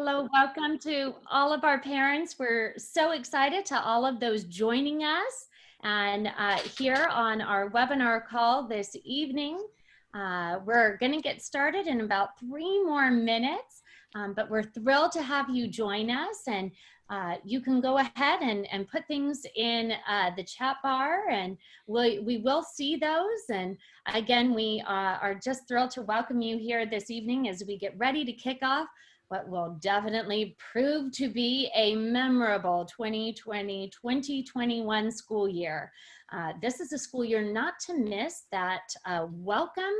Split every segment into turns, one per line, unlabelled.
Hello, welcome to all of our parents. We're so excited to all of those joining us and here on our webinar call this evening. We're going to get started in about 3 more minutes, but we're thrilled to have you join us, and you can go ahead and put things in the chat bar, and we will see those. And again, we are just thrilled to welcome you here this evening as we get ready to kick off what will definitely prove to be a memorable 2020-2021 school year. This is a school year not to miss. That welcome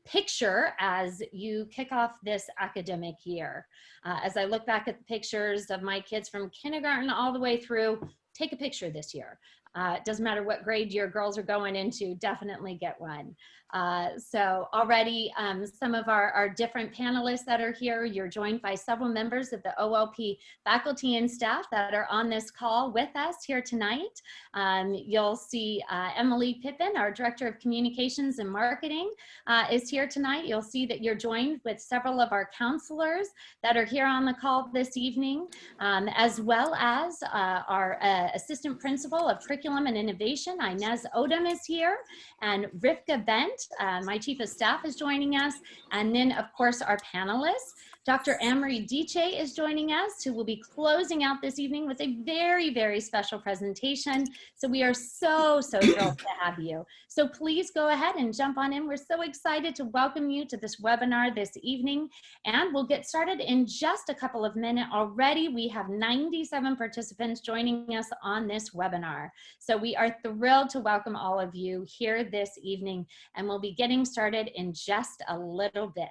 picture as you kick off this academic year. As I look back at the pictures of my kids from kindergarten all the way through, take a picture this year. It doesn't matter what grade your girls are going into, definitely get one. So already some of our different panelists that are here, you're joined by several members of the OLP faculty and staff that are on this call with us here tonight. You'll see Emily Pippin, our Director of Communications and Marketing, is here tonight. You'll see that you're joined with several of our counselors that are here on the call this evening, as well as our Assistant Principal of Curriculum and Innovation, Inez Odom, is here, and Rivka Bent, my Chief of Staff, is joining us, and then of course our panelists. Dr. Amory Dice is joining us, who will be closing out this evening with a very, very special presentation. So we are so thrilled to have you. So please go ahead and jump on in. We're so excited to welcome you to this webinar this evening, and we'll get started in just a couple of minutes. Already we have 97 participants joining us on this webinar. So we are thrilled to welcome all of you here this evening, and we'll be getting started in just a little bit.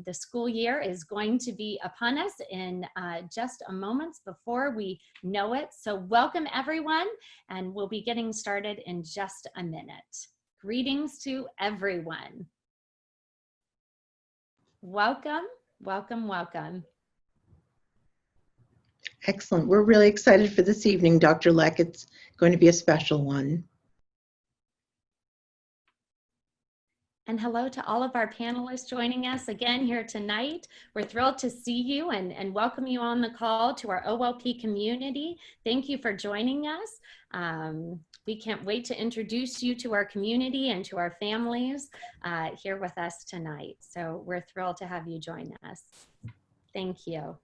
The school year is going to be upon us in just a moment before we know it. So welcome everyone, and we'll be getting started in just a minute. Greetings to everyone. Welcome, welcome, welcome.
Excellent. We're really excited for this evening, Dr. Leck. It's going to be a special one.
And hello to all of our panelists joining us again here tonight. We're thrilled to see you and welcome you on the call to our OLP community. Thank you for joining us. We can't wait to introduce you to our community and to our families here with us tonight. So we're thrilled to have you join us. Thank you.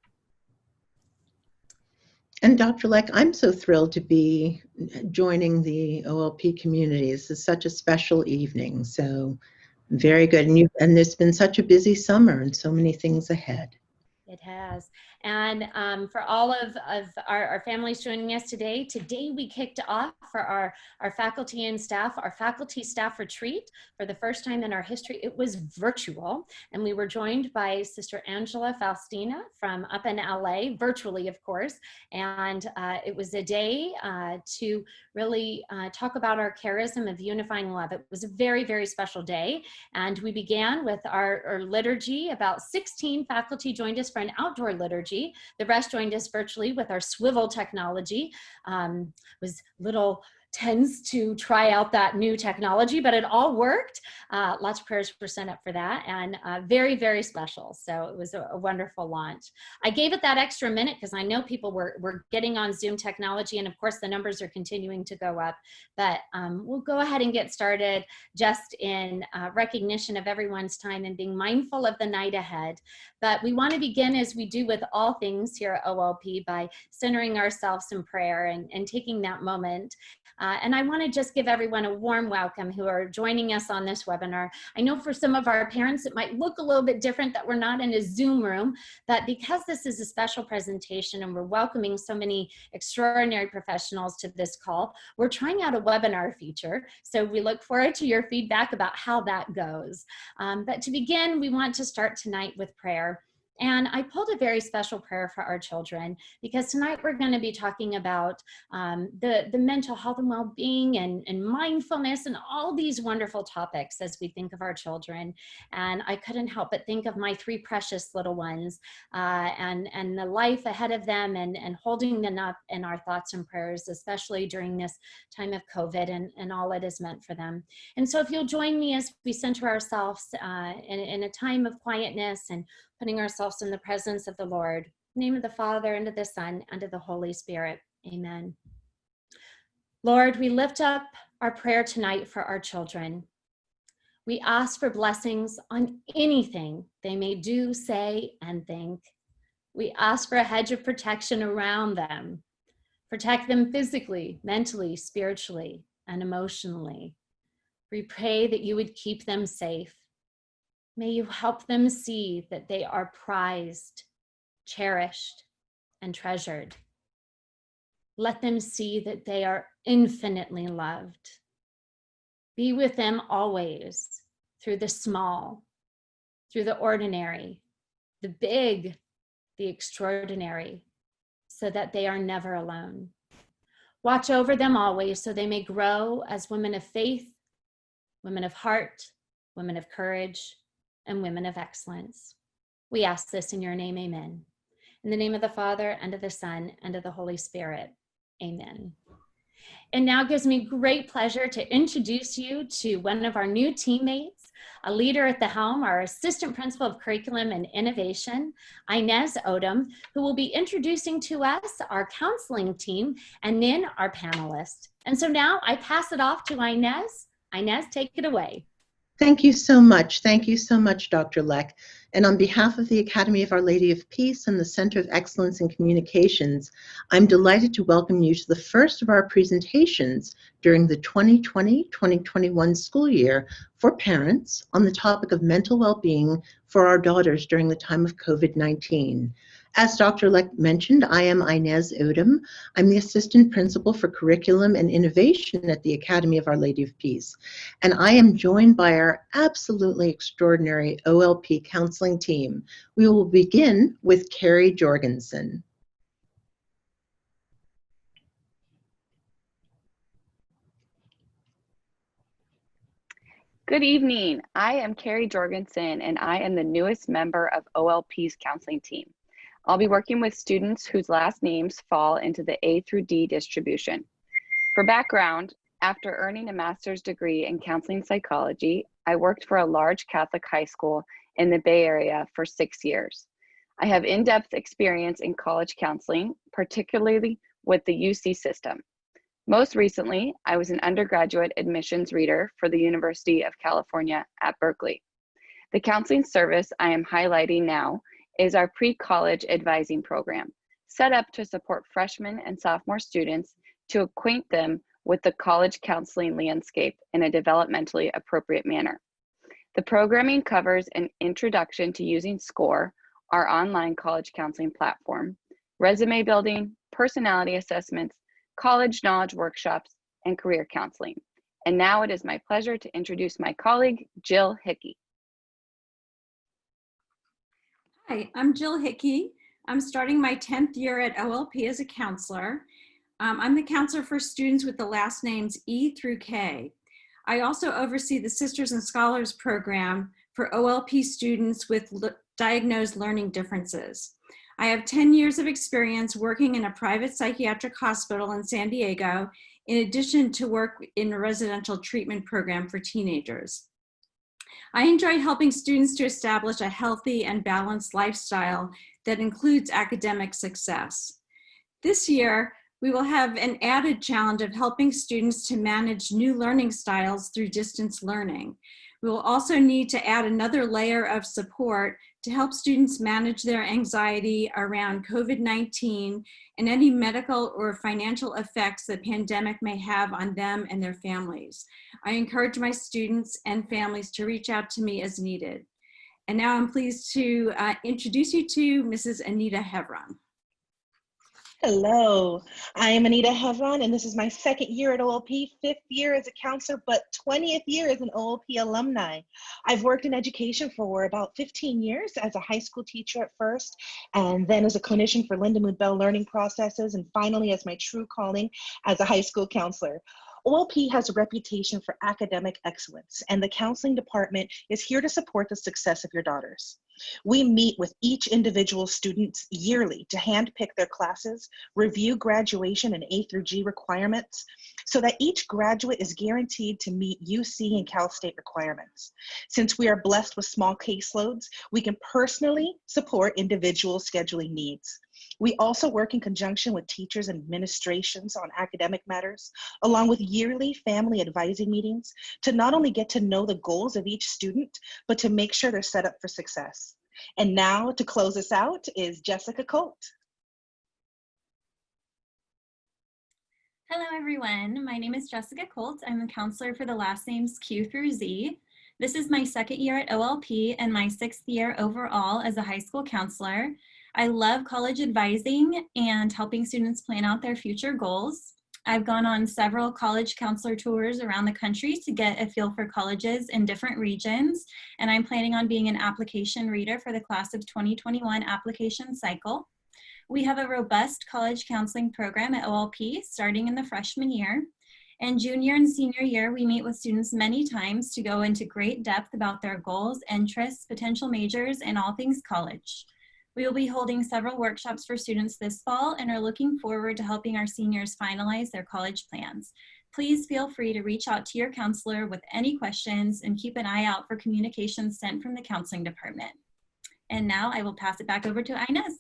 And Dr. Leck, I'm so thrilled to be joining the OLP community. This is such a special evening. So very good. And there's been such a busy summer and so many things ahead.
It has. And for all of our families joining us today we kicked off for our faculty and staff, our faculty staff retreat for the first time in our history. It was virtual, and we were joined by Sister Angela Faustina from up in LA, virtually of course, and it was a day to really talk about our charism of unifying love. It was a very, very special day, and we began with our liturgy. About 16 faculty joined us for an outdoor liturgy. The rest joined us virtually with our swivel technology. Was little tense to try out that new technology, but it all worked. Lots of prayers were sent up for that, and very, very special. So it was a wonderful launch. I gave it that extra minute because I know people were getting on Zoom technology, and of course the numbers are continuing to go up, but we'll go ahead and get started just in recognition of everyone's time and being mindful of the night ahead. But we want to begin, as we do with all things here at OLP, by centering ourselves in prayer and taking that moment. And I want to just give everyone a warm welcome who are joining us on this webinar. I know for some of our parents it might look a little bit different that we're not in a Zoom room, but because this is a special presentation and we're welcoming so many extraordinary professionals to this call, we're trying out a webinar feature. So we look forward to your feedback about how that goes. But to begin, we want to start tonight with prayer. And I pulled a very special prayer for our children because tonight we're going to be talking about the mental health and well-being and mindfulness and all these wonderful topics as we think of our children. And I couldn't help but think of my 3 precious little ones and the life ahead of them and holding them up in our thoughts and prayers, especially during this time of COVID and all it has meant for them. And so if you'll join me as we center ourselves in a time of quietness and putting ourselves in the presence of the Lord. In the name of the Father, and of the Son, and of the Holy Spirit. Amen. Lord, we lift up our prayer tonight for our children. We ask for blessings on anything they may do, say, and think. We ask for a hedge of protection around them. Protect them physically, mentally, spiritually, and emotionally. We pray that you would keep them safe. May you help them see that they are prized, cherished, and treasured. Let them see that they are infinitely loved. Be with them always, through the small, through the ordinary, the big, the extraordinary, so that they are never alone. Watch over them always so they may grow as women of faith, women of heart, women of courage, and women of excellence. We ask this in your name, amen. In the name of the Father, and of the Son, and of the Holy Spirit, amen. And now it gives me great pleasure to introduce you to one of our new teammates, a leader at the helm, our Assistant Principal of Curriculum and Innovation, Inez Odom, who will be introducing to us our counseling team, and then our panelists. And so now I pass it off to Inez. Inez, take it away.
Thank you so much. Thank you so much, Dr. Leck. And on behalf of the Academy of Our Lady of Peace and the Center of Excellence in Communications, I'm delighted to welcome you to the first of our presentations during the 2020-2021 school year for parents on the topic of mental well-being for our daughters during the time of COVID-19. As Dr. Leck mentioned, I am Inez Odom. I'm the Assistant Principal for Curriculum and Innovation at the Academy of Our Lady of Peace. And I am joined by our absolutely extraordinary OLP counseling team. We will begin with Carrie Jorgensen.
Good evening. I am Carrie Jorgensen, and I am the newest member of OLP's counseling team. I'll be working with students whose last names fall into the A through D distribution. For background, after earning a master's degree in counseling psychology, I worked for a large Catholic high school in the Bay Area for 6 years. I have in-depth experience in college counseling, particularly with the UC system. Most recently, I was an undergraduate admissions reader for the University of California at Berkeley. The counseling service I am highlighting now is our pre-college advising program, set up to support freshmen and sophomore students to acquaint them with the college counseling landscape in a developmentally appropriate manner. The programming covers an introduction to using SCORE, our online college counseling platform, resume building, personality assessments, college knowledge workshops, and career counseling. And now it is my pleasure to introduce my colleague, Jill Hickey.
Hi, I'm Jill Hickey. I'm starting my 10th year at OLP as a counselor. I'm the counselor for students with the last names E through K. I also oversee the Sisters and Scholars program for OLP students with diagnosed learning differences. I have 10 years of experience working in a private psychiatric hospital in San Diego, in addition to work in a residential treatment program for teenagers. I enjoy helping students to establish a healthy and balanced lifestyle that includes academic success. This year, we will have an added challenge of helping students to manage new learning styles through distance learning. We will also need to add another layer of support to help students manage their anxiety around COVID-19 and any medical or financial effects the pandemic may have on them and their families. I encourage my students and families to reach out to me as needed. And now I'm pleased to introduce you to Mrs. Anita Hevron.
Hello, I am Anita Hevron, and this is my second year at OLP, 5th year as a counselor, but 20th year as an OLP alumni. I've worked in education for about 15 years as a high school teacher at first, and then as a clinician for Linda Mood Bell learning processes, and finally as my true calling as a high school counselor. OLP has a reputation for academic excellence, and the counseling department is here to support the success of your daughters. We meet with each individual student yearly to handpick their classes, review graduation and A through G requirements, so that each graduate is guaranteed to meet UC and Cal State requirements. Since we are blessed with small caseloads, we can personally support individual scheduling needs. We also work in conjunction with teachers and administrations on academic matters, along with yearly family advising meetings to not only get to know the goals of each student, but to make sure they're set up for success. And now to close us out is Jessica Colt.
Hello, everyone. My name is Jessica Colt. I'm a counselor for the last names Q through Z. This is my second year at OLP and my 6th year overall as a high school counselor. I love college advising and helping students plan out their future goals. I've gone on several college counselor tours around the country to get a feel for colleges in different regions, and I'm planning on being an application reader for the class of 2021 application cycle. We have a robust college counseling program at OLP starting in the freshman year. And junior and senior year, we meet with students many times to go into great depth about their goals, interests, potential majors, and all things college. We will be holding several workshops for students this fall and are looking forward to helping our seniors finalize their college plans. Please feel free to reach out to your counselor with any questions and keep an eye out for communications sent from the counseling department. And now I will pass it back over to Inez.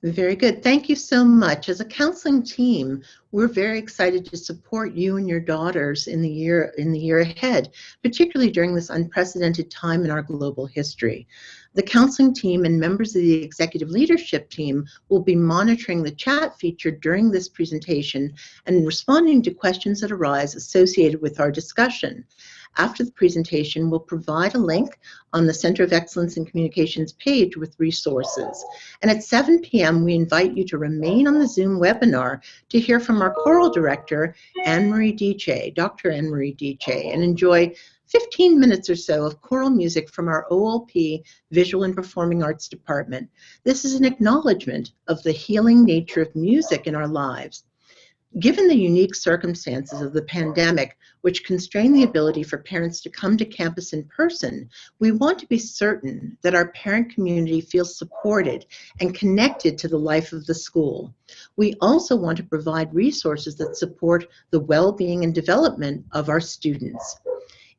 Very good. Thank you so much. As a counseling team, we're very excited to support you and your daughters in the year ahead, particularly during this unprecedented time in our global history. The counseling team and members of the executive leadership team will be monitoring the chat feature during this presentation and responding to questions that arise associated with our discussion. After the presentation, we'll provide a link on the Center of Excellence in Communications page with resources. And at 7 p.m., we invite you to remain on the Zoom webinar to hear from our choral director, Anne-Marie Diche, Dr. Anne-Marie Diche, and enjoy 15 minutes or so of choral music from our OLP Visual and Performing Arts Department. This is an acknowledgement of the healing nature of music in our lives. Given the unique circumstances of the pandemic, which constrain the ability for parents to come to campus in person, we want to be certain that our parent community feels supported and connected to the life of the school. We also want to provide resources that support the well-being and development of our students.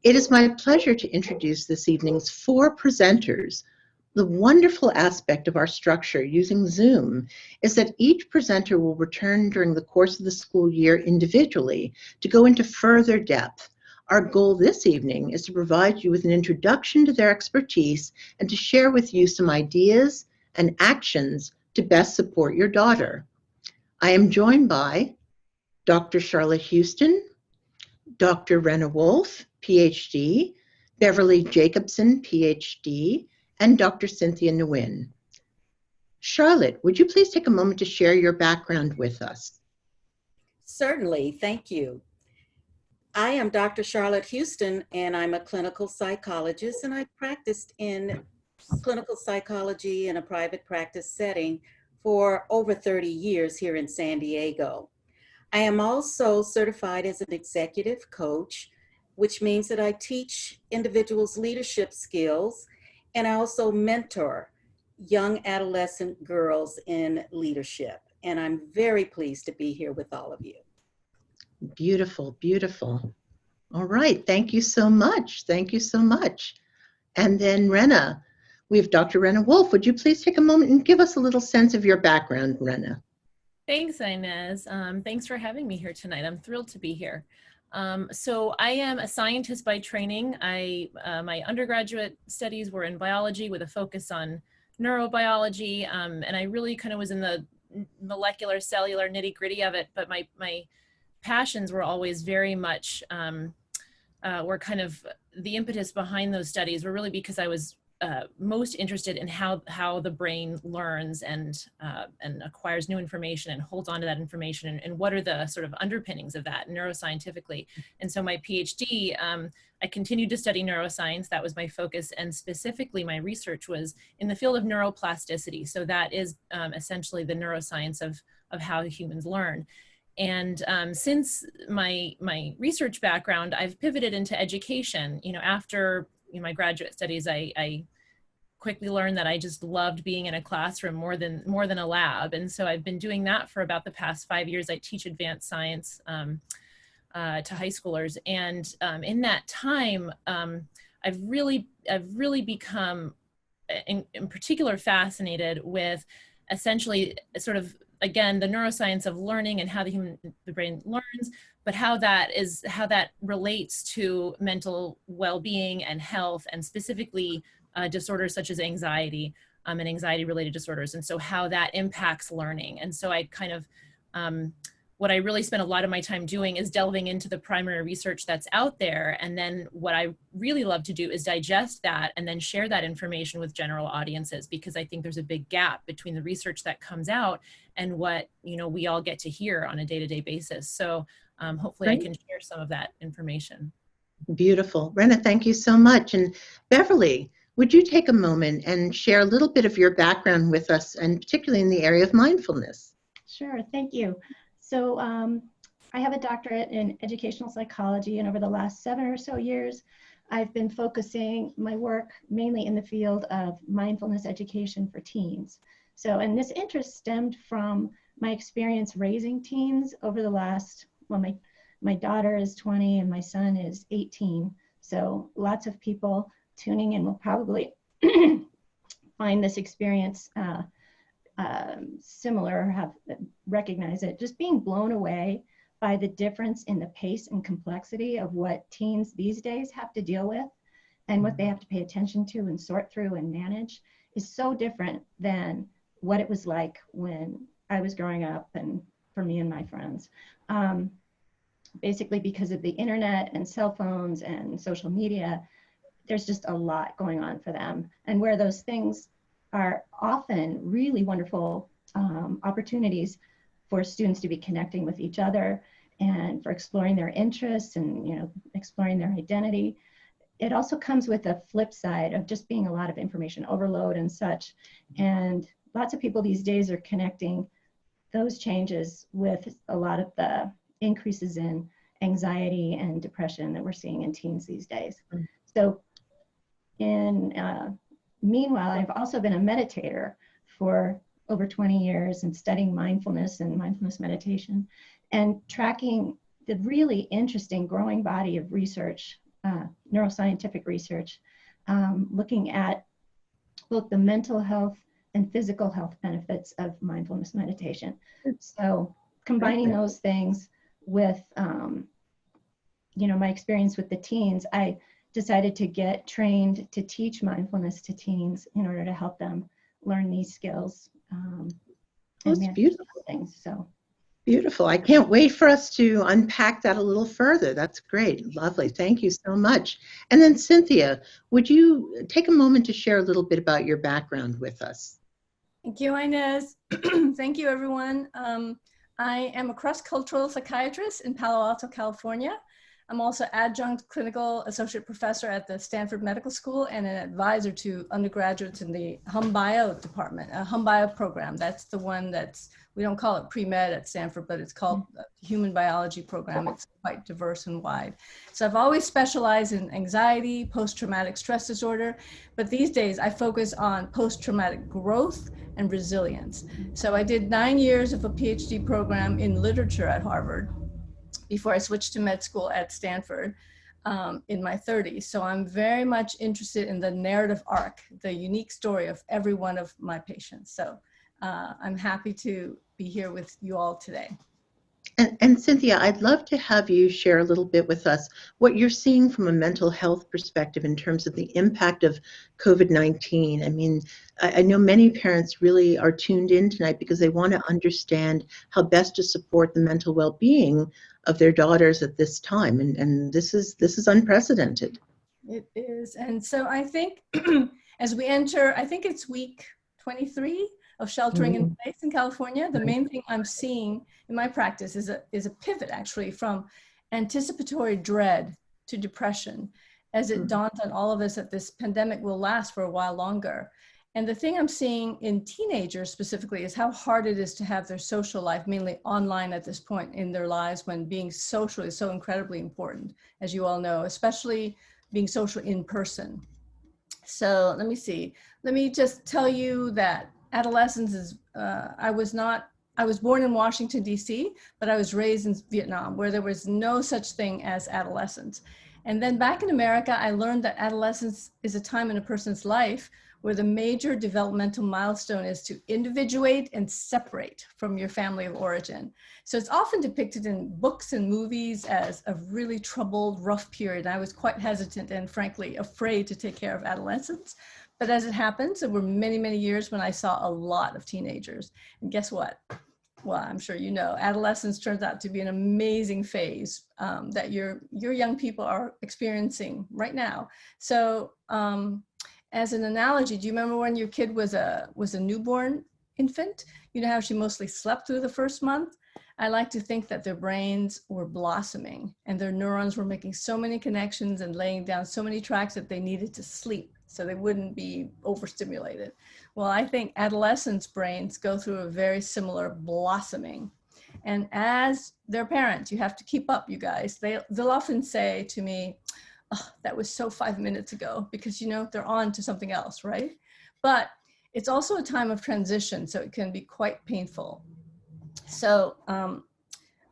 It is my pleasure to introduce this evening's 4 presenters. The wonderful aspect of our structure using Zoom is that each presenter will return during the course of the school year individually to go into further depth. Our goal this evening is to provide you with an introduction to their expertise and to share with you some ideas and actions to best support your daughter. I am joined by Dr. Charlotte Houston, Dr. Renna Wolfe, PhD, Beverly Jacobson, PhD, and Dr. Cynthia Nguyen. Charlotte, would you please take a moment to share your background with us?
Certainly, thank you. I am Dr. Charlotte Houston, and I'm a clinical psychologist, and I practiced in clinical psychology in a private practice setting for over 30 years here in San Diego. I am also certified as an executive coach, which means that I teach individuals leadership skills, and I also mentor young adolescent girls in leadership. And I'm very pleased to be here with all of you.
Beautiful, beautiful. All right, thank you so much. Thank you so much. And then Renna, we have Dr. Renna Wolfe. Would you please take a moment and give us a little sense of your background, Renna?
Thanks, Inez. Thanks for having me here tonight. I'm thrilled to be here. So I am a scientist by training. My undergraduate studies were in biology with a focus on neurobiology, and I really kind of was in the molecular, cellular nitty-gritty of it, but my passions were always very much, were kind of the impetus behind those studies were really because I was most interested in how the brain learns and acquires new information and holds on to that information, and what are the sort of underpinnings of that neuroscientifically. And so my PhD, I continued to study neuroscience. That was my focus, and specifically my research was in the field of neuroplasticity. So that is essentially the neuroscience of how humans learn. And since my research background, I've pivoted into education. You know, after my graduate studies, I quickly learned that I just loved being in a classroom more than a lab. And so I've been doing that for about the past 5 years. I teach advanced science to high schoolers. And in that time, I've really become in particular fascinated with essentially sort of, again, the neuroscience of learning and how the brain learns, but how that relates to mental well-being and health, and specifically disorders such as anxiety and anxiety-related disorders, and so how that impacts learning. And so I kind of, what I really spend a lot of my time doing is delving into the primary research that's out there. And then what I really love to do is digest that and then share that information with general audiences, because I think there's a big gap between the research that comes out and what, you know, we all get to hear on a day-to-day basis. So hopefully I can share some of that information.
Beautiful. Renna, thank you so much. And Beverly, would you take a moment and share a little bit of your background with us, and particularly in the area of mindfulness?
Sure, thank you. So I have a doctorate in educational psychology, and over the last 7 or so years, I've been focusing my work mainly in the field of mindfulness education for teens. So, and this interest stemmed from my experience raising teens over the last, well, my daughter is 20 and my son is 18. So lots of people tuning in will probably find this experience similar, have recognize it, just being blown away by the difference in the pace and complexity of what teens these days have to deal with, and what they have to pay attention to and sort through and manage is so different than what it was like when I was growing up, and for me and my friends. Basically because of the internet and cell phones and social media, there's just a lot going on for them. And where those things are often really wonderful opportunities for students to be connecting with each other and for exploring their interests and, you know, exploring their identity. It also comes with a flip side of just being a lot of information overload and such. And lots of people these days are connecting those changes with a lot of the increases in anxiety and depression that we're seeing in teens these days. So meanwhile, I've also been a meditator for over 20 years and studying mindfulness and mindfulness meditation and tracking the really interesting growing body of research, neuroscientific research, looking at both the mental health and physical health benefits of mindfulness meditation. So combining those things with, you know, my experience with the teens, I decided to get trained to teach mindfulness to teens in order to help them learn these skills.
That's beautiful.
Things, so.
Beautiful. I can't wait for us to unpack that a little further. That's great. Lovely. Thank you so much. And then Cynthia, would you take a moment to share a little bit about your background with us?
Thank you, Inez. Thank you, everyone. I am a cross-cultural psychiatrist in Palo Alto, California. I'm also adjunct clinical associate professor at the Stanford Medical School and an advisor to undergraduates in the Hum Bio department, a Hum Bio program. That's the one that's, we don't call it pre-med at Stanford, but it's called the Human Biology program. It's quite diverse and wide. So I've always specialized in anxiety, post-traumatic stress disorder, but these days I focus on post-traumatic growth and resilience. So I did 9 years of a PhD program in literature at Harvard before I switched to med school at Stanford in my 30s. So I'm very much interested in the narrative arc, the unique story of every one of my patients. So I'm happy to be here with you all today.
And Cynthia, I'd love to have you share a little bit with us what you're seeing from a mental health perspective in terms of the impact of COVID-19. I mean, I know many parents really are tuned in tonight because they want to understand how best to support the mental well-being of their daughters at this time. And this is unprecedented.
It is. And so I think as we enter, I think it's week 23 of sheltering in place in California. The main thing I'm seeing in my practice is a pivot actually from anticipatory dread to depression as it dawns on all of us that this pandemic will last for a while longer. And the thing I'm seeing in teenagers specifically is how hard it is to have their social life, mainly online at this point in their lives when being social is so incredibly important, as you all know, especially being social in person. So let me see. Let me just tell you that adolescence is, I was not I was born in Washington, D.C., but I was raised in Vietnam, where there was no such thing as adolescence. And then back in America, I learned that adolescence is a time in a person's life where the major developmental milestone is to individuate and separate from your family of origin. So it's often depicted in books and movies as a really troubled, rough period. I was quite hesitant and frankly afraid to take care of adolescents. But as it happens, there were many, many years when I saw a lot of teenagers. And guess what? Well, I'm sure you know, adolescence turns out to be an amazing phase that your young people are experiencing right now. So as an analogy, do you remember when your kid was a newborn infant? You know how she mostly slept through the first month? I like to think that their brains were blossoming and their neurons were making so many connections and laying down so many tracks that they needed to sleep so they wouldn't be overstimulated. Well, I think adolescents' brains go through a very similar blossoming. And as their parents, you have to keep up, you guys. They'll often say to me, oh, that was so 5 minutes ago, because, you know, they're on to something else, right? But it's also a time of transition, so it can be quite painful. So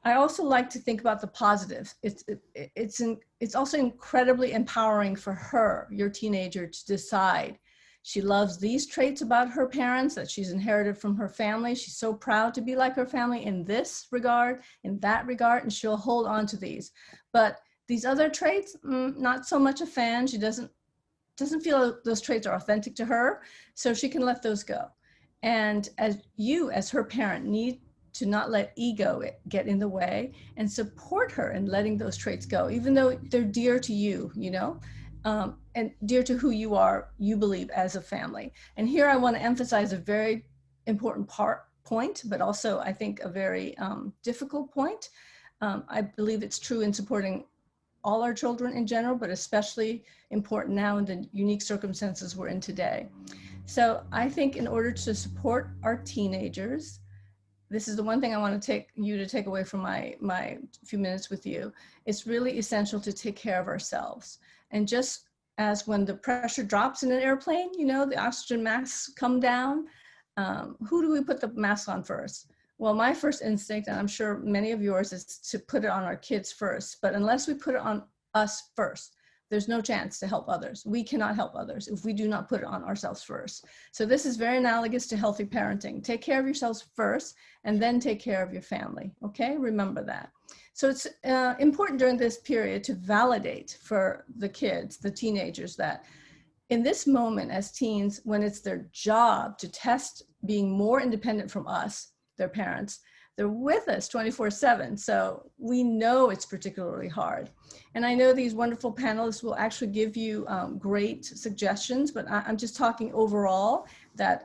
I also like to think about the positives. It's also incredibly empowering for her, your teenager, to decide she loves these traits about her parents that she's inherited from her family. She's so proud to be like her family in this regard, in that regard, and she'll hold on to these. But these other traits, not so much a fan. She doesn't feel those traits are authentic to her, so she can let those go. And as her parent, need to not let ego get in the way and support her in letting those traits go, even though they're dear to you, you know, and dear to who you are, you believe, as a family. And here I want to emphasize a very important point, but also I think a very difficult point. I believe it's true in supporting all our children in general, but especially important now in the unique circumstances we're in today. So I think in order to support our teenagers, this is the one thing I want to take away from my few minutes with you. It's really essential to take care of ourselves. And just as when the pressure drops in an airplane, you know, the oxygen masks come down, who do we put the mask on first? Well, my first instinct, and I'm sure many of yours, is to put it on our kids first. But unless we put it on us first, there's no chance to help others. We cannot help others if we do not put it on ourselves first. So this is very analogous to healthy parenting. Take care of yourselves first, and then take care of your family, okay? Remember that. So it's important during this period to validate for the kids, the teenagers, that in this moment as teens, when it's their job to test being more independent from us, their parents, they're with us 24/7. So we know it's particularly hard. And I know these wonderful panelists will actually give you great suggestions, but I'm just talking overall that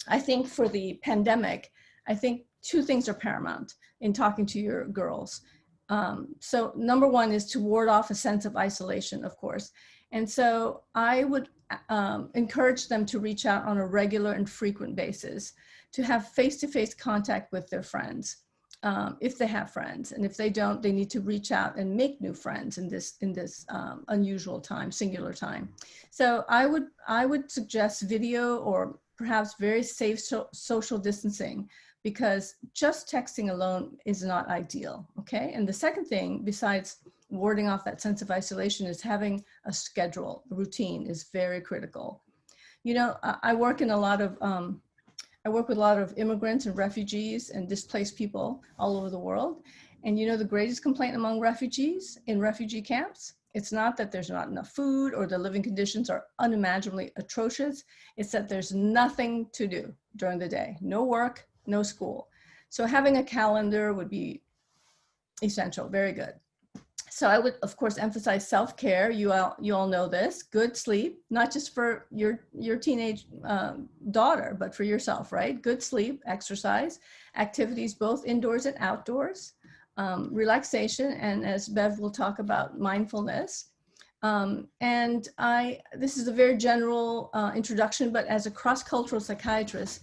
I think for the pandemic, I think two things are paramount in talking to your girls. So number one is to ward off a sense of isolation, of course. And so I would encourage them to reach out on a regular and frequent basis, to have face-to-face contact with their friends, if they have friends. And if they don't, they need to reach out and make new friends in this unusual time, singular time. So I would suggest video or perhaps very safe social distancing, because just texting alone is not ideal, okay? And the second thing, besides warding off that sense of isolation, is having a schedule. A routine is very critical. You know, I work with a lot of immigrants and refugees and displaced people all over the world. And you know, the greatest complaint among refugees in refugee camps, it's not that there's not enough food or the living conditions are unimaginably atrocious. It's that there's nothing to do during the day. No work, no school. So having a calendar would be essential, very good. So I would, of course, emphasize self-care. You all know this. Good sleep, not just for your teenage daughter, but for yourself, right? Good sleep, exercise, activities both indoors and outdoors, relaxation, and as Bev will talk about, mindfulness. This is a very general introduction, but as a cross-cultural psychiatrist,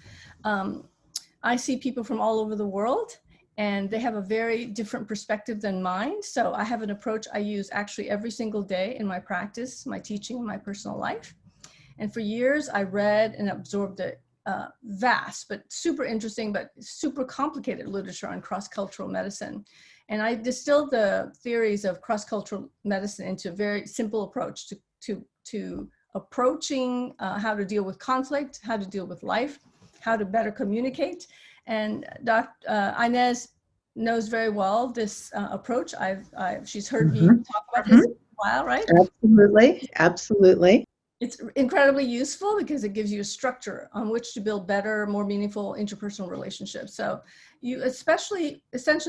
I see people from all over the world, and they have a very different perspective than mine. So I have an approach I use actually every single day in my practice, my teaching, my personal life. And for years, I read and absorbed the vast, but super interesting, but super complicated literature on cross-cultural medicine. And I distilled the theories of cross-cultural medicine into a very simple approach to approaching how to deal with conflict, how to deal with life, how to better communicate. And Dr. Inez knows very well this approach. She's heard me talk about this for a while, right?
Absolutely, absolutely.
It's incredibly useful because it gives you a structure on which to build better, more meaningful interpersonal relationships. So you essentially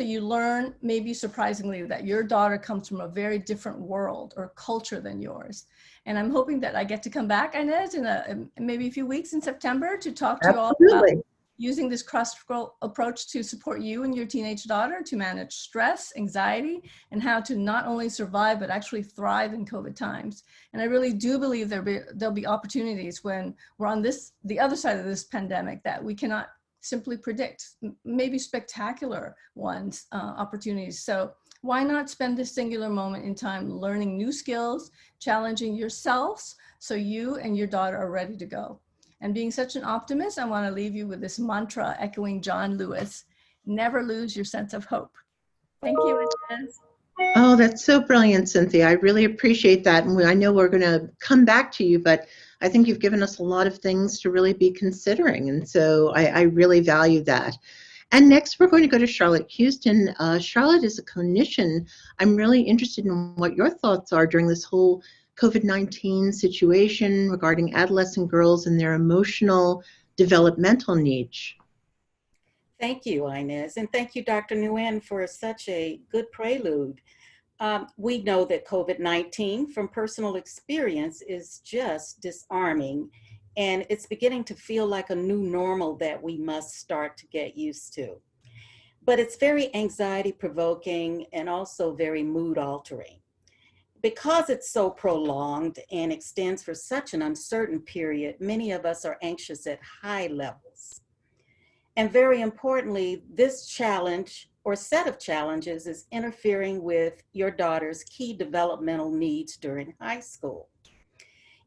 you learn, maybe surprisingly, that your daughter comes from a very different world or culture than yours. And I'm hoping that I get to come back, Inez, in maybe a few weeks in September to talk to you all about using this cross-cultural approach to support you and your teenage daughter to manage stress, anxiety, and how to not only survive, but actually thrive in COVID times. And I really do believe there'll be opportunities when we're on the other side of this pandemic that we cannot simply predict, maybe spectacular ones, opportunities. So why not spend this singular moment in time learning new skills, challenging yourselves so you and your daughter are ready to go. And being such an optimist, I want to leave you with this mantra echoing John Lewis: never lose your sense of hope. Thank you, Inez.
Oh, that's so brilliant, Cynthia. I really appreciate that. And I know we're going to come back to you, but I think you've given us a lot of things to really be considering. And so I really value that. And next, we're going to go to Charlotte Houston. Charlotte is a clinician. I'm really interested in what your thoughts are during this whole COVID-19 situation regarding adolescent girls and their emotional developmental needs.
Thank you, Inez, and thank you, Dr. Nguyen, for such a good prelude. We know that COVID-19, from personal experience, is just disarming, and it's beginning to feel like a new normal that we must start to get used to. But it's very anxiety-provoking and also very mood-altering. Because it's so prolonged and extends for such an uncertain period, many of us are anxious at high levels. And very importantly, this challenge or set of challenges is interfering with your daughter's key developmental needs during high school.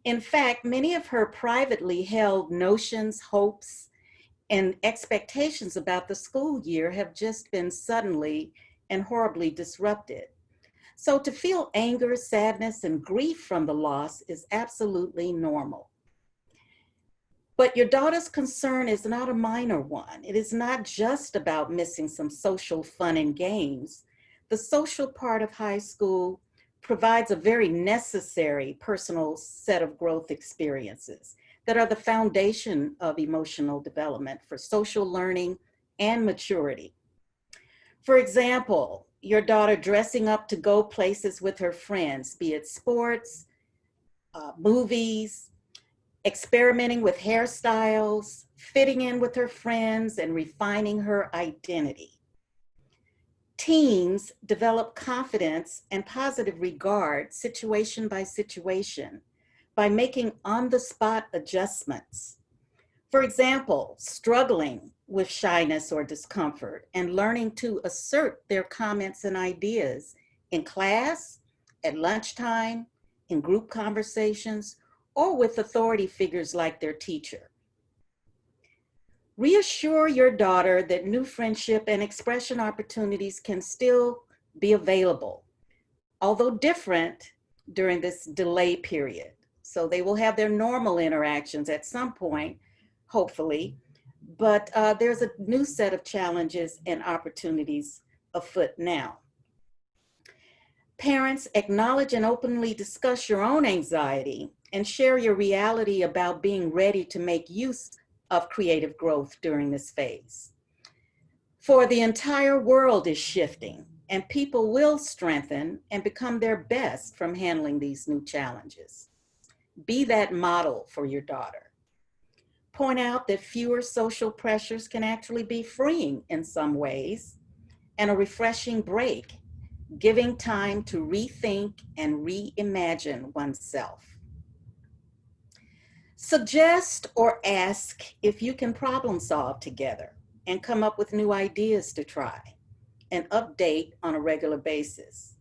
In fact, many of her privately held notions, hopes, and expectations about the school year have just been suddenly and horribly disrupted. So to feel anger, sadness, and grief from the loss is absolutely normal. But your daughter's concern is not a minor one. It is not just about missing some social fun and games. The social part of high school provides a very necessary personal set of growth experiences that are the foundation of emotional development for social learning and maturity. For example, your daughter dressing up to go places with her friends, be it sports, movies, experimenting with hairstyles, fitting in with her friends, and refining her identity. Teens develop confidence and positive regard situation by situation by making on-the-spot adjustments. For example, struggling with shyness or discomfort and learning to assert their comments and ideas in class, at lunchtime, in group conversations, or with authority figures like their teacher. Reassure your daughter that new friendship and expression opportunities can still be available, although different during this delay period. So they will have their normal interactions at some point, hopefully, but there's a new set of challenges and opportunities afoot now. Parents, acknowledge and openly discuss your own anxiety and share your reality about being ready to make use of creative growth during this phase. For the entire world is shifting, and people will strengthen and become their best from handling these new challenges. Be that model for your daughter. Point out that fewer social pressures can actually be freeing in some ways, and a refreshing break, giving time to rethink and reimagine oneself. Suggest or ask if you can problem solve together and come up with new ideas to try and update on a regular basis.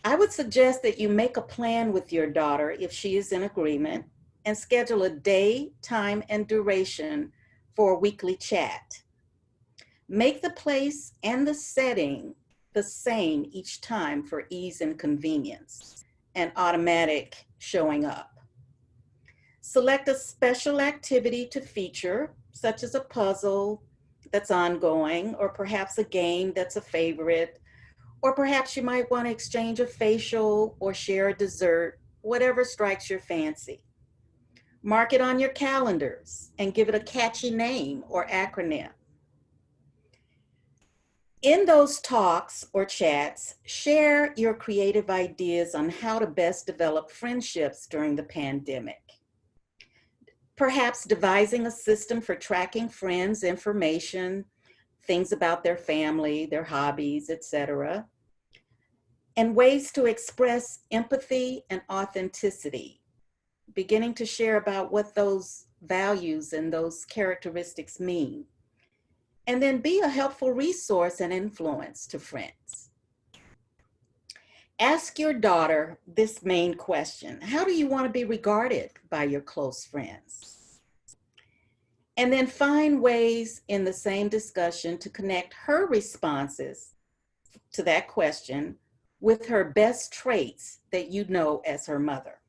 I would suggest that you make a plan with your daughter if she is in agreement and schedule a day, time, and duration for a weekly chat. Make the place and the setting the same each time for ease and convenience and automatic showing up. Select a special activity to feature, such as a puzzle that's ongoing, or perhaps a game that's a favorite, or perhaps you might want to exchange a facial or share a dessert, whatever strikes your fancy. Mark it on your calendars and give it a catchy name or acronym. In those talks or chats, share your creative ideas on how to best develop friendships during the pandemic. Perhaps devising a system for tracking friends' information, things about their family, their hobbies, etc., and ways to express empathy and authenticity, beginning to share about what those values and those characteristics mean. And then be a helpful resource and influence to friends. Ask your daughter this main question: how do you want to be regarded by your close friends? And then find ways in the same discussion to connect her responses to that question with her best traits that you know as her mother,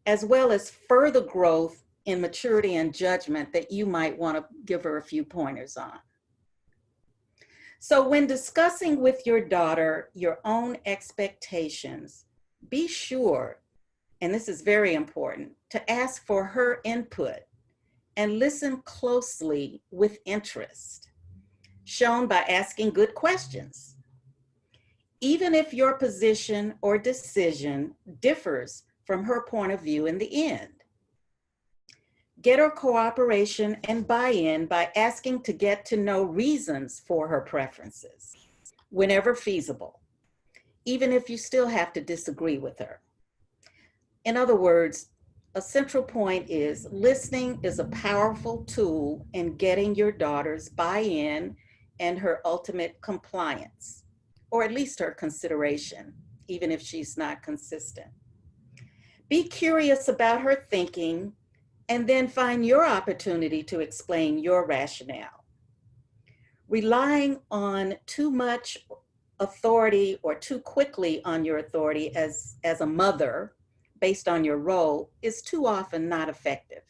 as well as further growth in maturity and judgment that you might want to give her a few pointers on. So when discussing with your daughter your own expectations, be sure, and this is very important, to ask for her input and listen closely with interest, shown by asking good questions. Even if your position or decision differs from her point of view in the end. Get her cooperation and buy-in by asking to get to know reasons for her preferences, whenever feasible, even if you still have to disagree with her. In other words, a central point is listening is a powerful tool in getting your daughter's buy-in and her ultimate compliance, or at least her consideration, even if she's not consistent. Be curious about her thinking, and then find your opportunity to explain your rationale. Relying on too much authority or too quickly on your authority as a mother based on your role is too often not effective.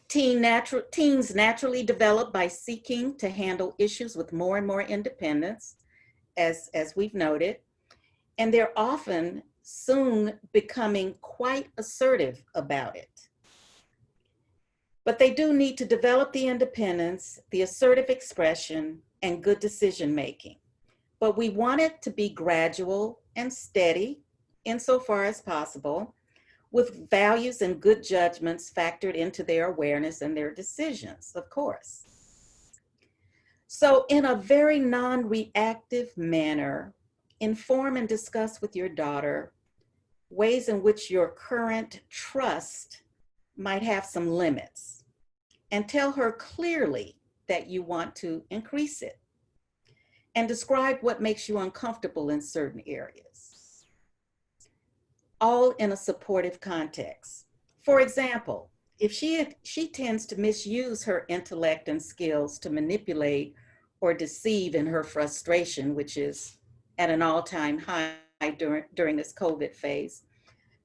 Teens naturally develop by seeking to handle issues with more and more independence, as we've noted, and they're often soon becoming quite assertive about it. But they do need to develop the independence, the assertive expression, and good decision-making. But we want it to be gradual and steady insofar as possible, with values and good judgments factored into their awareness and their decisions, of course. So in a very non-reactive manner, inform and discuss with your daughter ways in which your current trust might have some limits, and tell her clearly that you want to increase it, and describe what makes you uncomfortable in certain areas, all in a supportive context. For example, if she tends to misuse her intellect and skills to manipulate or deceive in her frustration, which is at an all-time high during this COVID phase,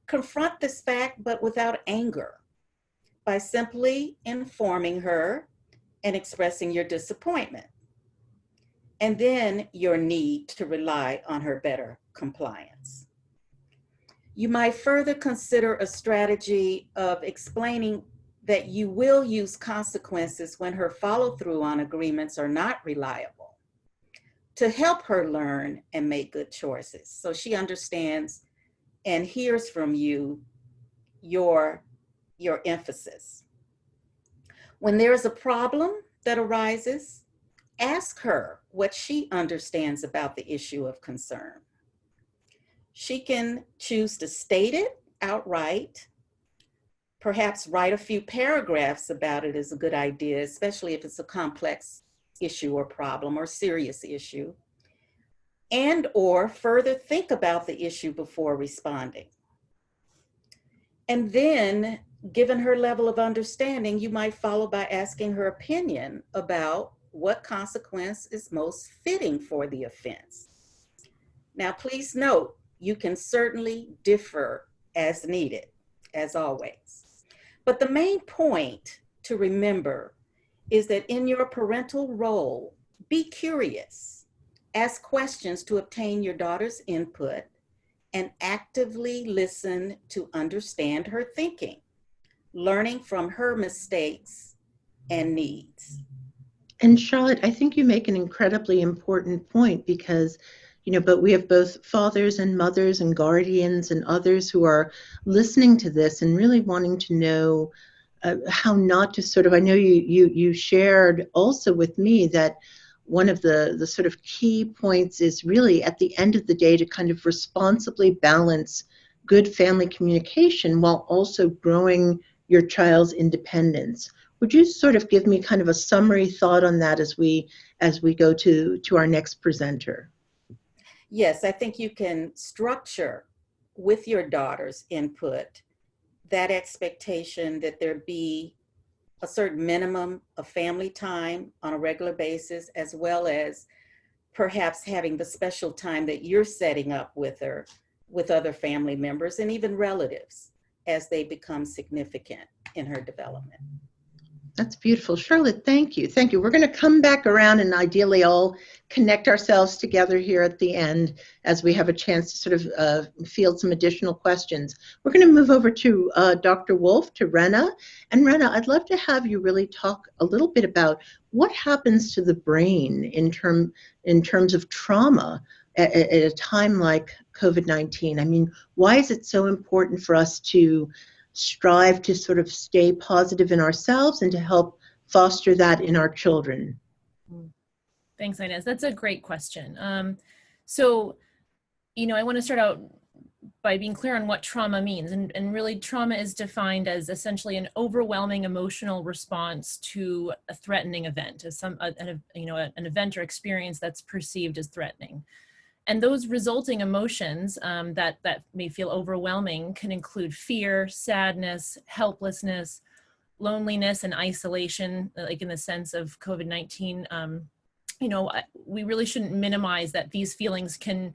confront this fact, but without anger, by simply informing her and expressing your disappointment, and then your need to rely on her better compliance. You might further consider a strategy of explaining that you will use consequences when her follow-through on agreements are not reliable, to help her learn and make good choices, so she understands and hears from you your emphasis. When there is a problem that arises, ask her what she understands about the issue of concern. She can choose to state it outright. Perhaps write a few paragraphs about it is a good idea, especially if it's a complex issue or problem or serious issue, and or further think about the issue before responding. And then, given her level of understanding, you might follow by asking her opinion about what consequence is most fitting for the offense. Now, please note, you can certainly differ as needed, as always. But the main point to remember is that in your parental role, be curious, ask questions to obtain your daughter's input, and actively listen to understand her thinking, learning from her mistakes and needs.
And Charlotte, I think you make an incredibly important point because, but we have both fathers and mothers and guardians and others who are listening to this and really wanting to know how not to I know you shared also with me that one of the sort of key points is really at the end of the day to kind of responsibly balance good family communication while also growing your child's independence. Would you sort of give me kind of a summary thought on that as we go to our next presenter?
Yes, I think you can structure with your daughter's input that expectation that there be a certain minimum of family time on a regular basis, as well as perhaps having the special time that you're setting up with her, with other family members and even relatives as they become significant in her development.
That's beautiful. Charlotte, thank you. Thank you. We're going to come back around and ideally all connect ourselves together here at the end as we have a chance to sort of field some additional questions. We're going to move over to Dr. Wolfe, to Renna. And Renna, I'd love to have you really talk a little bit about what happens to the brain in terms of trauma at a time like COVID-19. I mean, why is it so important for us to strive to sort of stay positive in ourselves and to help foster that in our children?
Thanks, Inez. That's a great question. So, I want to start out by being clear on what trauma means. And really, trauma is defined as essentially an overwhelming emotional response to a threatening event, as an event or experience that's perceived as threatening. And those resulting emotions that may feel overwhelming can include fear, sadness, helplessness, loneliness, and isolation, like in the sense of COVID-19. We really shouldn't minimize that these feelings can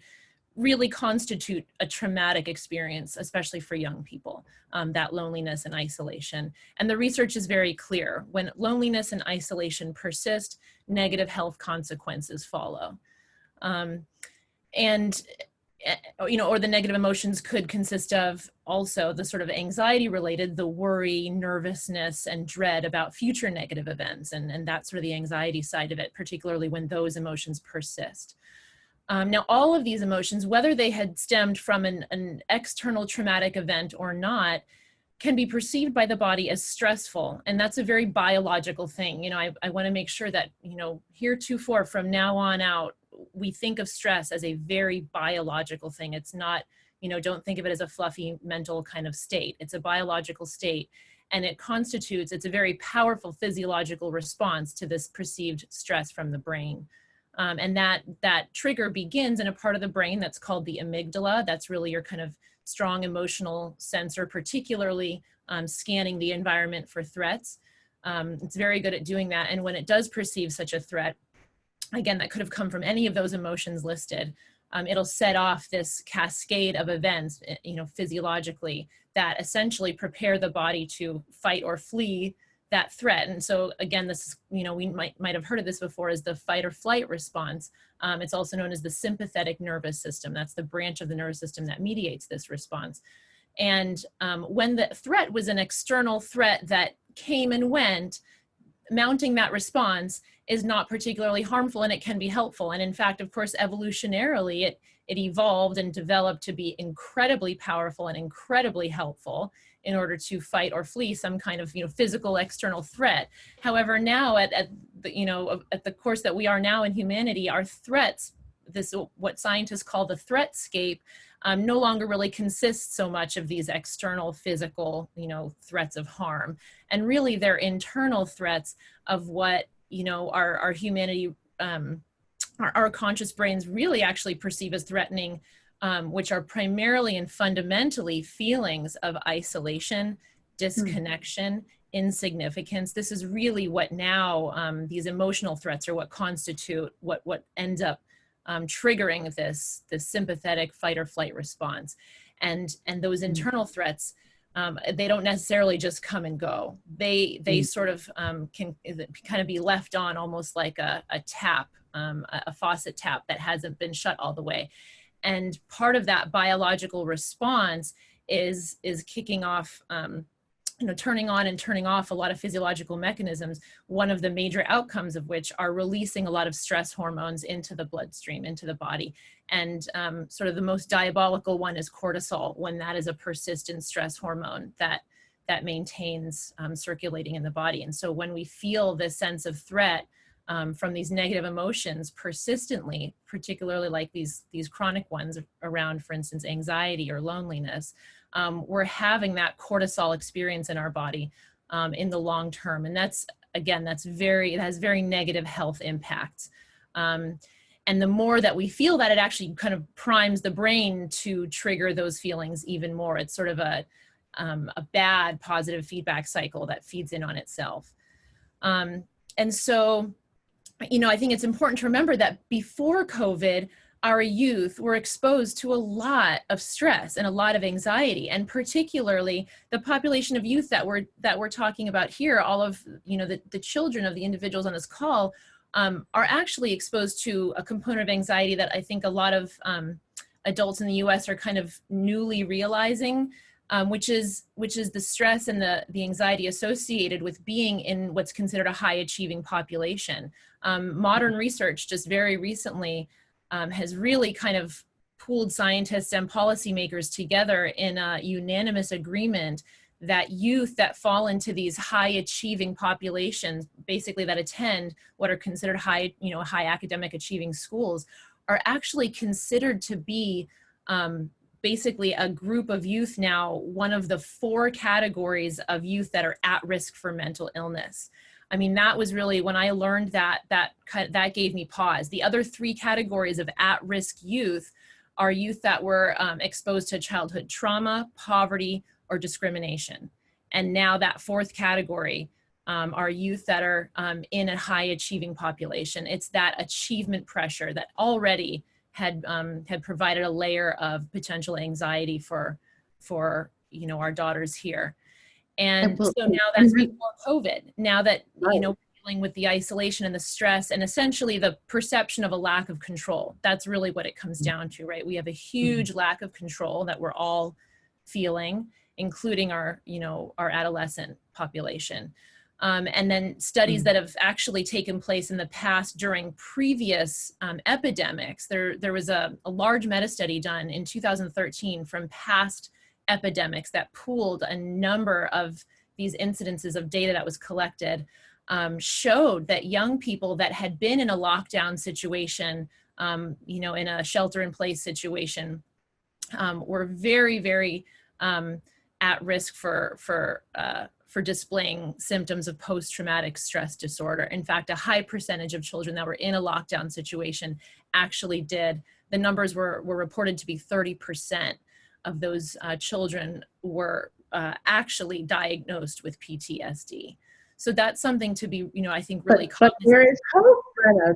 really constitute a traumatic experience, especially for young people, that loneliness and isolation. And the research is very clear. When loneliness and isolation persist, negative health consequences follow. Or the negative emotions could consist of also the sort of anxiety related, the worry, nervousness, and dread about future negative events. And that's sort of the anxiety side of it, particularly when those emotions persist. Now, all of these emotions, whether they had stemmed from an external traumatic event or not, can be perceived by the body as stressful. And that's a very biological thing. I want to make sure that, heretofore from now on out, we think of stress as a very biological thing. It's not, don't think of it as a fluffy mental kind of state. It's a biological state, and it's a very powerful physiological response to this perceived stress from the brain. And that trigger begins in a part of the brain that's called the amygdala. That's really your kind of strong emotional sensor, particularly scanning the environment for threats. It's very good at doing that. And when it does perceive such a threat, again, that could have come from any of those emotions listed, it'll set off this cascade of events, physiologically, that essentially prepare the body to fight or flee that threat. And so again, this is, we might have heard of this before as the fight or flight response. It's also known as the sympathetic nervous system. That's the branch of the nervous system that mediates this response. And when the threat was an external threat that came and went, mounting that response is not particularly harmful, and it can be helpful. And in fact, of course, evolutionarily, it evolved and developed to be incredibly powerful and incredibly helpful in order to fight or flee some kind of physical external threat. However, now at the course that we are now in humanity, our threats, what scientists call the threatscape, no longer really consists so much of these external physical, threats of harm. And really they're internal threats of what, our humanity, our conscious brains really actually perceive as threatening which are primarily and fundamentally feelings of isolation, disconnection, insignificance. This is really what now these emotional threats are what constitute what ends up triggering this sympathetic fight or flight response. And those internal threats, they don't necessarily just come and go. They sort of can kind of be left on almost like a tap, a faucet tap that hasn't been shut all the way. And part of that biological response is kicking off, turning on and turning off a lot of physiological mechanisms, one of the major outcomes of which are releasing a lot of stress hormones into the bloodstream, into the body. And sort of the most diabolical one is cortisol, when that is a persistent stress hormone that maintains circulating in the body. And so when we feel this sense of threat from these negative emotions persistently, particularly like these chronic ones around, for instance, anxiety or loneliness, we're having that cortisol experience in our body in the long term. And that's, again, it has very negative health impacts. And the more that we feel that, it actually kind of primes the brain to trigger those feelings even more. It's sort of a bad positive feedback cycle that feeds in on itself. And so, I think it's important to remember that before COVID, our youth were exposed to a lot of stress and a lot of anxiety, and particularly the population of youth that we're talking about here, all of the children of the individuals on this call are actually exposed to a component of anxiety that I think a lot of adults in the U.S. are kind of newly realizing, which is the stress and the anxiety associated with being in what's considered a high achieving population. Modern research just very recently has really kind of pooled scientists and policymakers together in a unanimous agreement that youth that fall into these high achieving populations, basically that attend what are considered high academic achieving schools, are actually considered to be basically a group of youth now, one of the 4 categories of youth that are at risk for mental illness. I mean, that was really, when I learned that gave me pause. The other 3 categories of at-risk youth are youth that were exposed to childhood trauma, poverty, or discrimination. And now that 4th category are youth that are in a high achieving population. It's that achievement pressure that already had provided a layer of potential anxiety for our daughters here. And so now that's before COVID. Now that, dealing with the isolation and the stress and essentially the perception of a lack of control, that's really what it comes down to, right? We have a huge lack of control that we're all feeling, including our adolescent population. And then studies that have actually taken place in the past during previous epidemics. There was a large meta-study done in 2013 from past epidemics that pooled a number of these incidences of data that was collected, showed that young people that had been in a lockdown situation, in a shelter-in-place situation, were very, very at risk for displaying symptoms of post-traumatic stress disorder. In fact, a high percentage of children that were in a lockdown situation actually did. The numbers were reported to be 30% of those children were actually diagnosed with PTSD. So that's something to be, I think, really cognizant.
But there is hope, Renna.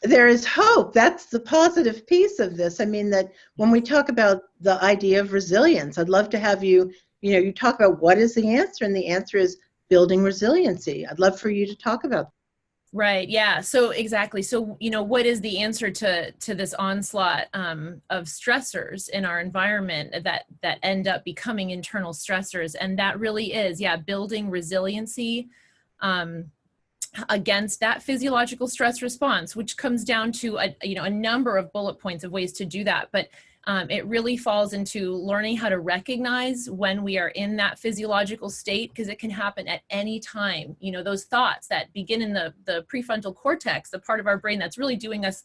There is hope. That's the positive piece of this. I mean, that when we talk about the idea of resilience, I'd love to have you, you talk about what is the answer, and the answer is building resiliency. I'd love for you to talk about that.
Right. Yeah. So exactly. So, what is the answer to this onslaught of stressors in our environment that end up becoming internal stressors? And that really is, building resiliency against that physiological stress response, which comes down to a number of bullet points of ways to do that. But it really falls into learning how to recognize when we are in that physiological state, because it can happen at any time. Those thoughts that begin in the prefrontal cortex, the part of our brain that's really doing us,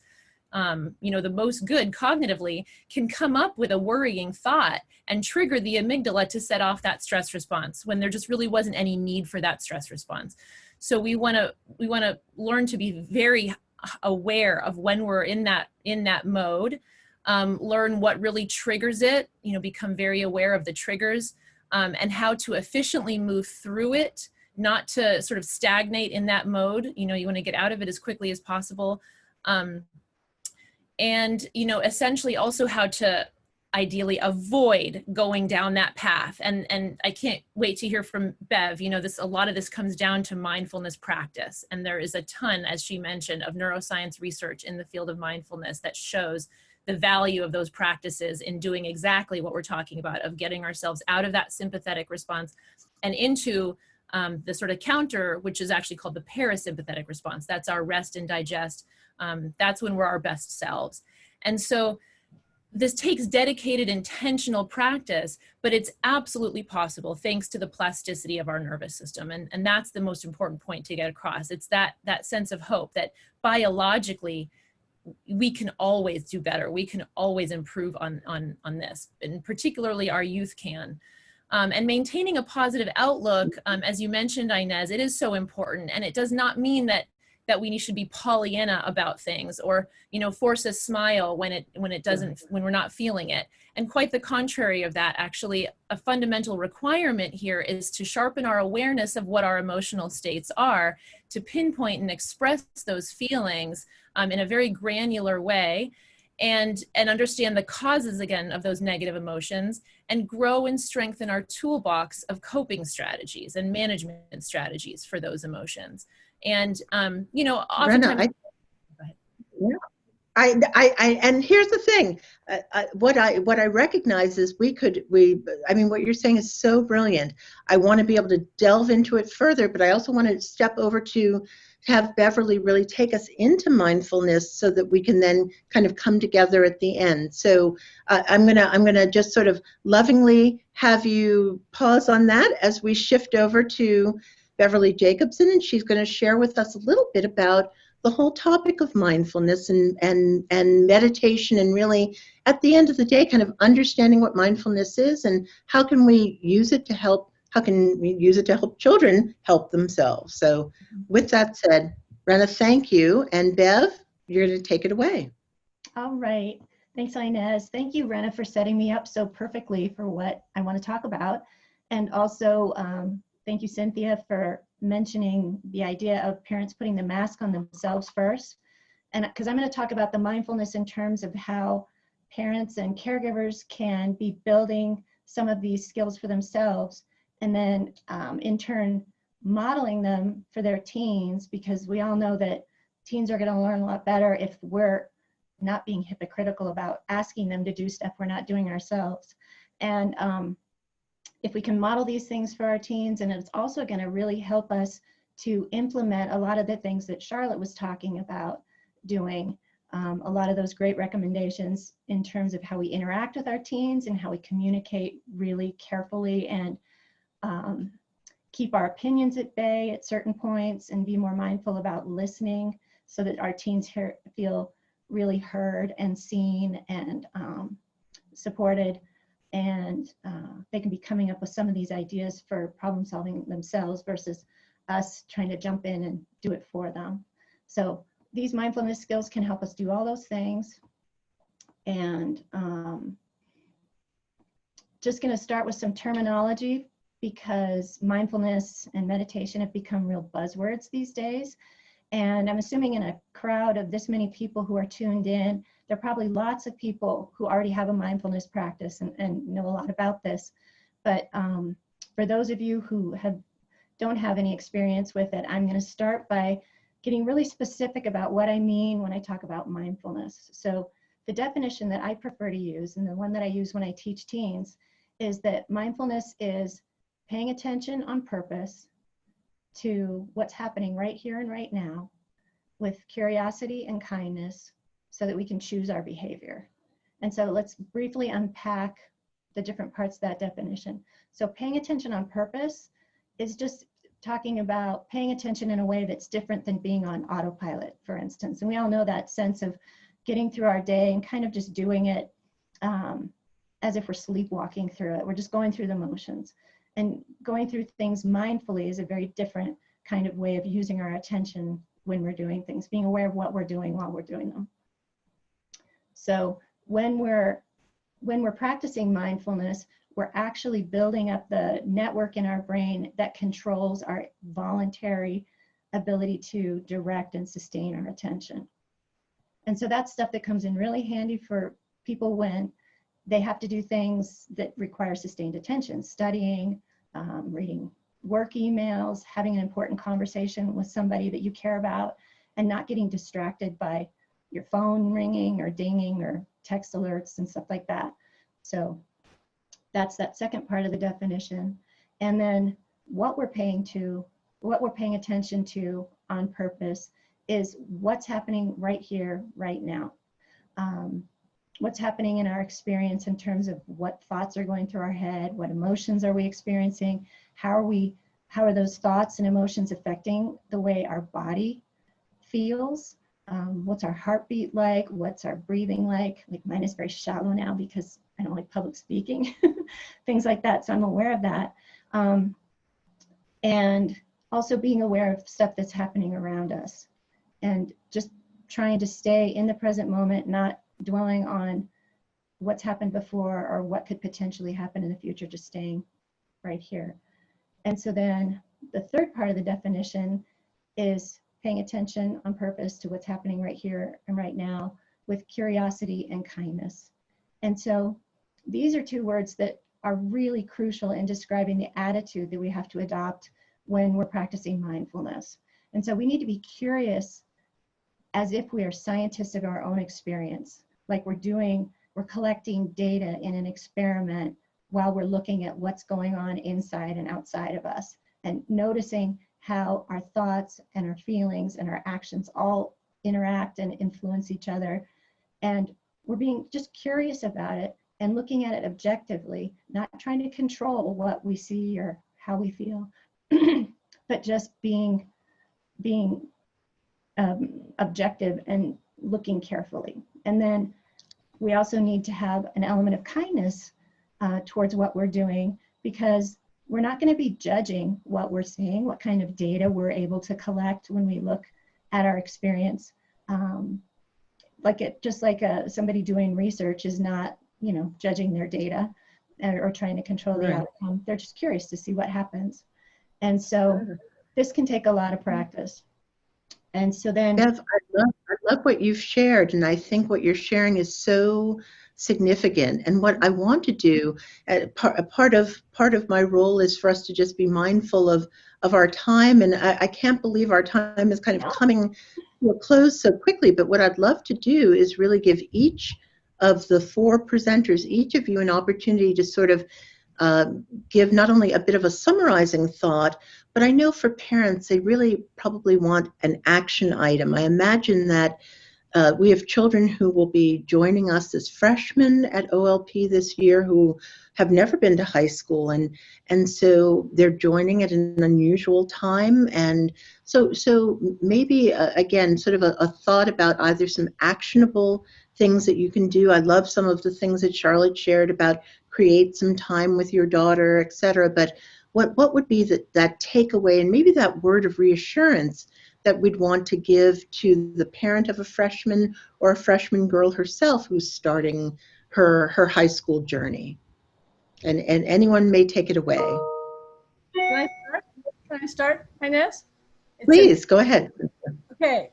the most good cognitively, can come up with a worrying thought and trigger the amygdala to set off that stress response when there just really wasn't any need for that stress response. So we want to learn to be very aware of when we're in that mode. learn what really triggers it, you know, become very aware of the triggers, and how to efficiently move through it, not to sort of stagnate in that mode. You know, you want to get out of it as quickly as possible. And, you know, essentially also how to ideally avoid going down that path. And I can't wait to hear from Bev. You know, a lot of this comes down to mindfulness practice. And there is a ton, as she mentioned, of neuroscience research in the field of mindfulness that shows the value of those practices in doing exactly what we're talking about, of getting ourselves out of that sympathetic response and into the sort of counter, which is actually called the parasympathetic response. That's our rest and digest. That's when we're our best selves. And so this takes dedicated, intentional practice, but it's absolutely possible thanks to the plasticity of our nervous system. And that's the most important point to get across. It's that sense of hope that biologically, we can always do better. We can always improve on this, and particularly our youth can. And maintaining a positive outlook, as you mentioned, Inez, it is so important. And it does not mean that we should be Pollyanna about things, or, you know, force a smile when we're not feeling it. And quite the contrary of that. Actually, a fundamental requirement here is to sharpen our awareness of what our emotional states are, to pinpoint and express those feelings in a very granular way, and understand the causes, again, of those negative emotions, and grow and strengthen our toolbox of coping strategies and management strategies for those emotions. And, you know, oftentimes—
and here's the thing, what I recognize is I mean, what you're saying is so brilliant. I want to be able to delve into it further, but I also want to step over to have Beverly really take us into mindfulness so that we can then kind of come together at the end. So I'm gonna just sort of lovingly have you pause on that as we shift over to Beverly Jacobson, and she's going to share with us a little bit about the whole topic of mindfulness and meditation, and really at the end of the day kind of understanding what mindfulness is and how can we use it to help children help themselves. So with that said, Renna, thank you, and Bev, you're going to take it away.
All right. Thanks, Inez. Thank you, Renna, for setting me up so perfectly for what I want to talk about. And also, thank you, Cynthia, for mentioning the idea of parents putting the mask on themselves first. And because I'm going to talk about the mindfulness in terms of how parents and caregivers can be building some of these skills for themselves, and then in turn, modeling them for their teens, because we all know that teens are going to learn a lot better if we're not being hypocritical about asking them to do stuff we're not doing ourselves. And if we can model these things for our teens, and it's also going to really help us to implement a lot of the things that Charlotte was talking about doing, a lot of those great recommendations in terms of how we interact with our teens and how we communicate really carefully and keep our opinions at bay at certain points, and be more mindful about listening so that our teens feel really heard and seen and supported. And they can be coming up with some of these ideas for problem solving themselves versus us trying to jump in and do it for them. So these mindfulness skills can help us do all those things. And just going to start with some terminology, because mindfulness and meditation have become real buzzwords these days. And I'm assuming in a crowd of this many people who are tuned in, there are probably lots of people who already have a mindfulness practice and know a lot about this. But for those of you who don't have any experience with it, I'm going to start by getting really specific about what I mean when I talk about mindfulness. So the definition that I prefer to use, and the one that I use when I teach teens, is that mindfulness is paying attention on purpose to what's happening right here and right now with curiosity and kindness, so that we can choose our behavior. And so let's briefly unpack the different parts of that definition. So paying attention on purpose is just talking about paying attention in a way that's different than being on autopilot, for instance. And we all know that sense of getting through our day and kind of just doing it as if we're sleepwalking through it. We're just going through the motions. And going through things mindfully is a very different kind of way of using our attention when we're doing things, being aware of what we're doing while we're doing them. So when we're practicing mindfulness, we're actually building up the network in our brain that controls our voluntary ability to direct and sustain our attention. And so that's stuff that comes in really handy for people when they have to do things that require sustained attention, studying, reading work emails, having an important conversation with somebody that you care about, and not getting distracted by your phone ringing or dinging or text alerts and stuff like that. So that's that second part of the definition. And then what we're paying attention to on purpose is what's happening right here, right now. What's happening in our experience in terms of what thoughts are going through our head, what emotions are we experiencing, how are those thoughts and emotions affecting the way our body feels, what's our heartbeat like, what's our breathing like mine is very shallow now because I don't like public speaking, things like that, so I'm aware of that. And also being aware of stuff that's happening around us and just trying to stay in the present moment, not dwelling on what's happened before or what could potentially happen in the future, just staying right here. And so then the third part of the definition is paying attention on purpose to what's happening right here and right now with curiosity and kindness. And so these are two words that are really crucial in describing the attitude that we have to adopt when we're practicing mindfulness. And so we need to be curious as if we are scientists of our own experience, like we're collecting data in an experiment while we're looking at what's going on inside and outside of us, and noticing how our thoughts and our feelings and our actions all interact and influence each other. And we're being just curious about it and looking at it objectively, not trying to control what we see or how we feel, but just being objective and looking carefully. And then we also need to have an element of kindness towards what we're doing, because we're not going to be judging what we're seeing, what kind of data we're able to collect when we look at our experience. Just like somebody doing research is not, judging their data or trying to control the outcome. They're just curious to see what happens. And so this can take a lot of practice. And so then,
Bev, I love what you've shared, and I think what you're sharing is so significant. And what I want to do, part of my role is for us to just be mindful of our time. And I can't believe our time is kind of coming to a close so quickly. But what I'd love to do is really give each of the four presenters, each of you, an opportunity to sort of give not only a bit of a summarizing thought, but I know for parents, they really probably want an action item. I imagine that we have children who will be joining us as freshmen at OLP this year who have never been to high school, and so they're joining at an unusual time. And so maybe, again, sort of a thought about either some actionable things that you can do. I love some of the things that Charlotte shared about create some time with your daughter, et cetera. But what would be that takeaway, and maybe that word of reassurance that we'd want to give to the parent of a freshman or a freshman girl herself who's starting her high school journey? And anyone may take it away.
Can I start, Inez?
Please, go ahead.
Okay,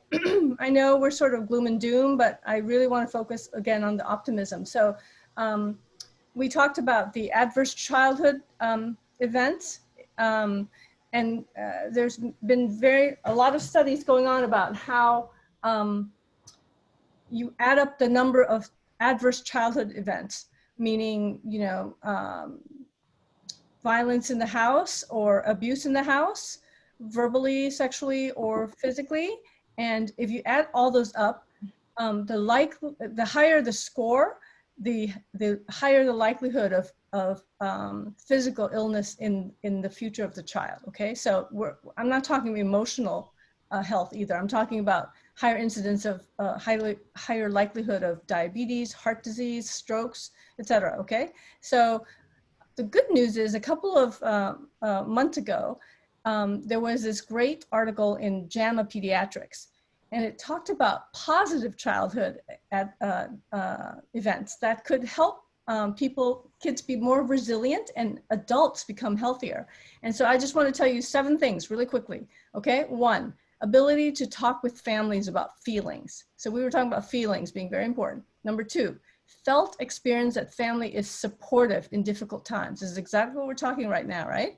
I know we're sort of gloom and doom, but I really want to focus again on the optimism. So we talked about the adverse childhood events, and there's been a lot of studies going on about how you add up the number of adverse childhood events, meaning, violence in the house or abuse in the house, verbally, sexually, or physically. And if you add all those up, the higher the score, the higher the likelihood of physical illness in the future of the child. Okay, so I'm not talking emotional health either. I'm talking about higher incidence of higher likelihood of diabetes, heart disease, strokes, etc. Okay, so the good news is a couple of months ago, there was this great article in JAMA Pediatrics, and it talked about positive childhood at, events that could help kids be more resilient and adults become healthier. And so I just want to tell you 7 things really quickly, okay? 1, ability to talk with families about feelings. So we were talking about feelings being very important. Number 2, felt experience that family is supportive in difficult times. This is exactly what we're talking right now, right?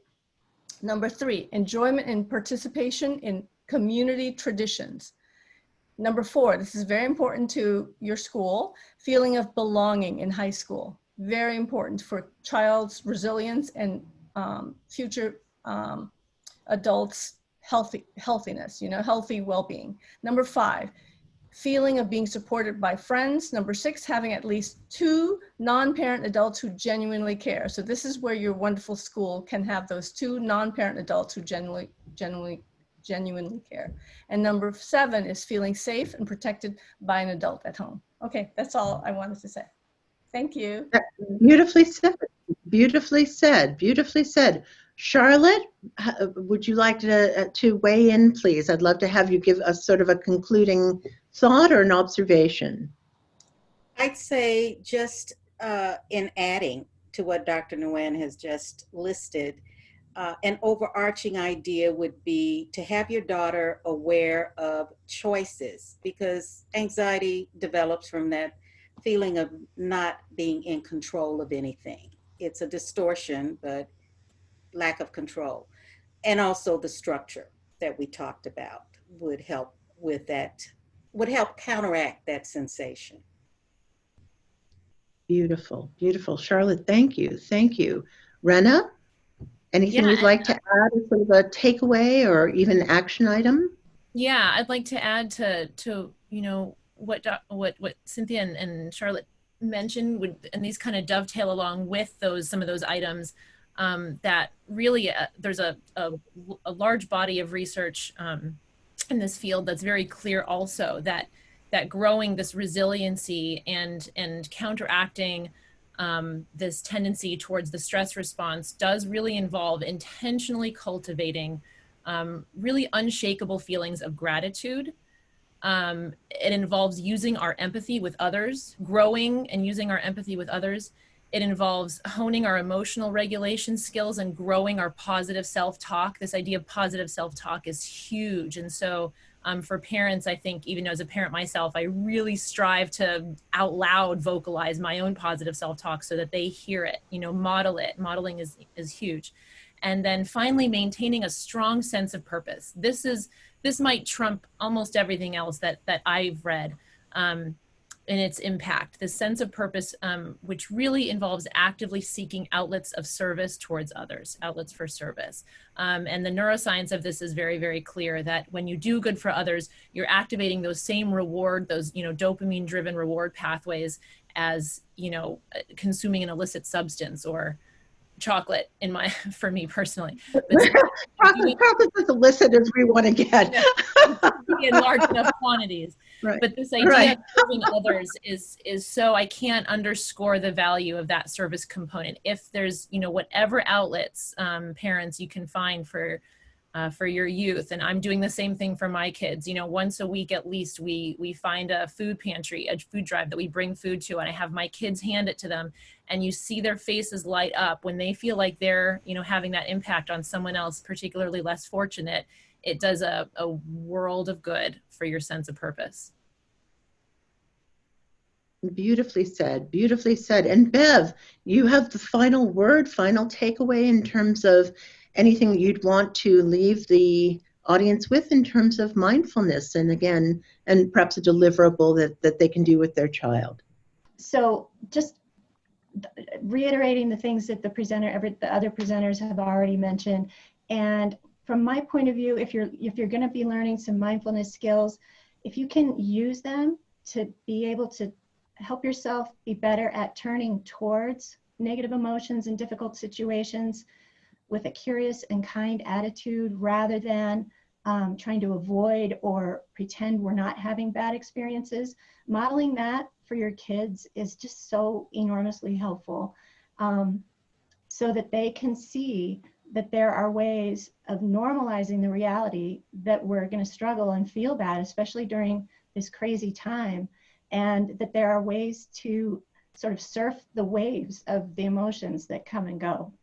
Number 3, enjoyment and participation in community traditions. Number 4, this is very important to your school, feeling of belonging in high school. Very important for child's resilience and future adults' healthiness, healthy well-being. Number 5, feeling of being supported by friends. Number 6, having at least 2 non-parent adults who genuinely care. So this is where your wonderful school can have those 2 non-parent adults who genuinely care. And number 7 is feeling safe and protected by an adult at home. Okay, that's all I wanted to say. Thank you.
Beautifully said. Beautifully said. Beautifully said. Charlotte, would you like to weigh in, please? I'd love to have you give us sort of a concluding thought or an observation.
I'd say just in adding to what Dr. Nguyen has just listed, an overarching idea would be to have your daughter aware of choices, because anxiety develops from that feeling of not being in control of anything. It's a distortion, but lack of control. And also the structure that we talked about would help with that, would help counteract that sensation.
Beautiful, beautiful. Charlotte, thank you. Thank you. Renna, anything you'd like to add as sort of a takeaway or even action item?
Yeah, I'd like to add to what Cynthia and Charlotte mentioned, and these kind of dovetail along with some of those items, that really there's a large body of research in this field that's very clear also that growing this resiliency and counteracting this tendency towards the stress response does really involve intentionally cultivating really unshakable feelings of gratitude. It involves using our empathy with others, growing and using our empathy with others. It involves honing our emotional regulation skills and growing our positive self-talk. This idea of positive self-talk is huge. And so for parents, I think, even as a parent myself, I really strive to out loud vocalize my own positive self-talk so that they hear it, model it. Modeling is huge. And then finally, maintaining a strong sense of purpose. This might trump almost everything else that I've read in its impact. This sense of purpose, which really involves actively seeking outlets of service towards others, outlets for service. And the neuroscience of this is very, very clear that when you do good for others, you're activating those same those dopamine-driven reward pathways as consuming an illicit substance or chocolate for me personally.
Chocolate is illicit as we want to get.
In large enough quantities. Right. But this idea of serving others is so, I can't underscore the value of that service component. If there's, whatever outlets, parents, you can find for your youth, and I'm doing the same thing for my kids. Once a week at least, we find a food pantry, a food drive that we bring food to, and I have my kids hand it to them, and you see their faces light up when they feel like they're, having that impact on someone else, particularly less fortunate. It does a world of good for your sense of purpose.
Beautifully said, beautifully said. And Bev, you have the final word, final takeaway in terms of anything you'd want to leave the audience with in terms of mindfulness, and again, and perhaps a deliverable that they can do with their child.
So just reiterating the things that the other presenters have already mentioned. And from my point of view, if you're going to be learning some mindfulness skills, if you can use them to be able to help yourself be better at turning towards negative emotions in difficult situations with a curious and kind attitude, rather than trying to avoid or pretend we're not having bad experiences, modeling that for your kids is just so enormously helpful, so that they can see that there are ways of normalizing the reality that we're going to struggle and feel bad, especially during this crazy time, and that there are ways to sort of surf the waves of the emotions that come and go,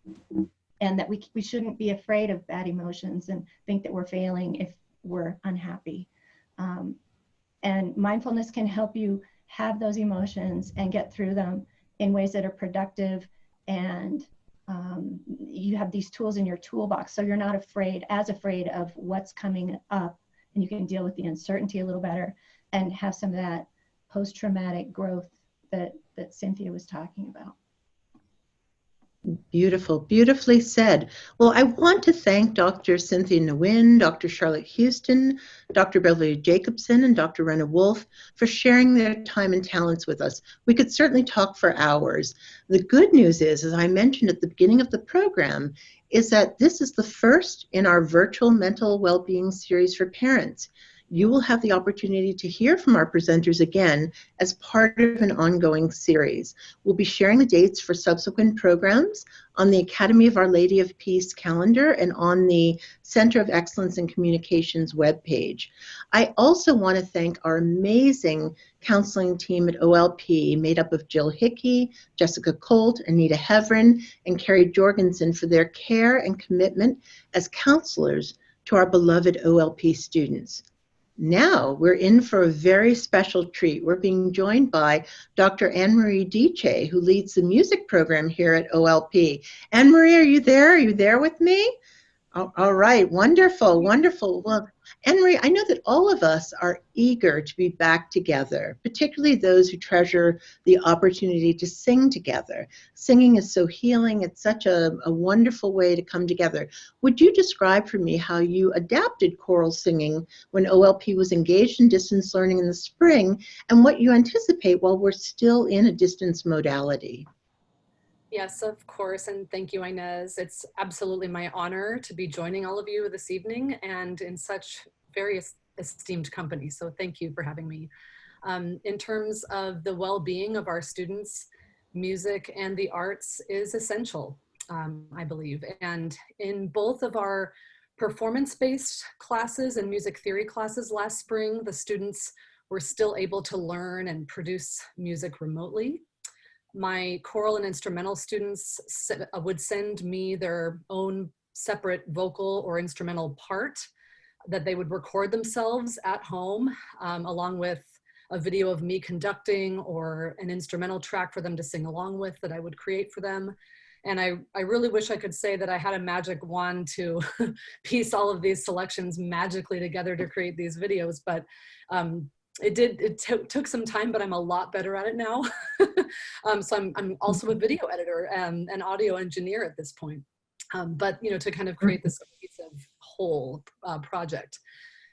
and that we shouldn't be afraid of bad emotions and think that we're failing if we're unhappy. And mindfulness can help you have those emotions and get through them in ways that are productive, and you have these tools in your toolbox, so you're not as afraid of what's coming up, and you can deal with the uncertainty a little better and have some of that post-traumatic growth that Cynthia was talking about.
Beautiful, beautifully said. Well, I want to thank Dr. Cynthia Nguyen, Dr. Charlotte Houston, Dr. Beverly Jacobson, and Dr. Renna Wolfe for sharing their time and talents with us. We could certainly talk for hours. The good news is, as I mentioned at the beginning of the program, is that this is the first in our virtual mental well-being series for parents. You will have the opportunity to hear from our presenters again as part of an ongoing series. We'll be sharing the dates for subsequent programs on the Academy of Our Lady of Peace calendar and on the Center of Excellence in Communications webpage. I also want to thank our amazing counseling team at OLP, made up of Jill Hickey, Jessica Colt, Anita Heverin, and Carrie Jorgensen for their care and commitment as counselors to our beloved OLP students. Now we're in for a very special treat. We're being joined by Dr. Anne-Marie Diche, who leads the music program here at OLP. Anne-Marie, are you there? Are you there with me? All right, wonderful, wonderful. Well, Anne-Marie, I know that all of us are eager to be back together, particularly those who treasure the opportunity to sing together. Singing is so healing. It's such a wonderful way to come together. Would you describe for me how you adapted choral singing when OLP was engaged in distance learning in the spring, and what you anticipate while we're still in a distance modality?
Yes, of course, and thank you, Inez. It's absolutely my honor to be joining all of you this evening and in such very esteemed company, so thank you for having me. In terms of the well-being of our students, music and the arts is essential, I believe, and in both of our performance-based classes and music theory classes last spring, the students were still able to learn and produce music remotely. My choral and instrumental students would send me their own separate vocal or instrumental part that they would record themselves at home, along with a video of me conducting or an instrumental track for them to sing along with that I would create for them. And I really wish I could say that I had a magic wand to piece all of these selections magically together to create these videos, but it took some time, but I'm a lot better at it now. So I'm also a video editor and an audio engineer at this point. But to kind of create this cohesive whole project.